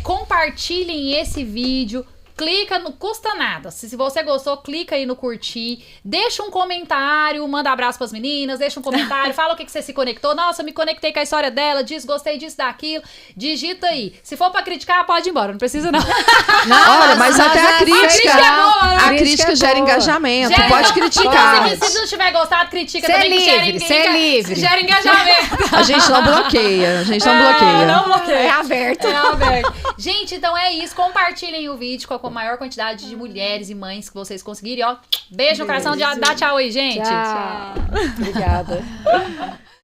compartilhem esse vídeo. Clica, não custa nada. Se você gostou, clica aí no curtir. Deixa um comentário, manda abraço pras meninas, deixa um comentário, fala o que você se conectou. Nossa, eu me conectei com a história dela, gostei disso, daquilo. Digita aí. Se for pra criticar, pode ir embora, não precisa não.
Olha, mas
nós
até
já
a crítica,
crítica é boa, né?
a
Crítica
crítica
é
gera
boa.
engajamento,
Gera-
pode criticar.
Inclusive, se não tiver gostado, critica
Ser
também.
livre,
que
ser livre.
Gera engajamento.
A gente não bloqueia, a gente não bloqueia.
Não bloqueia.
É aberto.
É aberto. Gente, então é isso. Compartilhem o vídeo com a maior quantidade de mulheres e mães que vocês conseguirem. Ó, beijo no coração. Dá tchau aí, gente.
Tchau. Obrigada.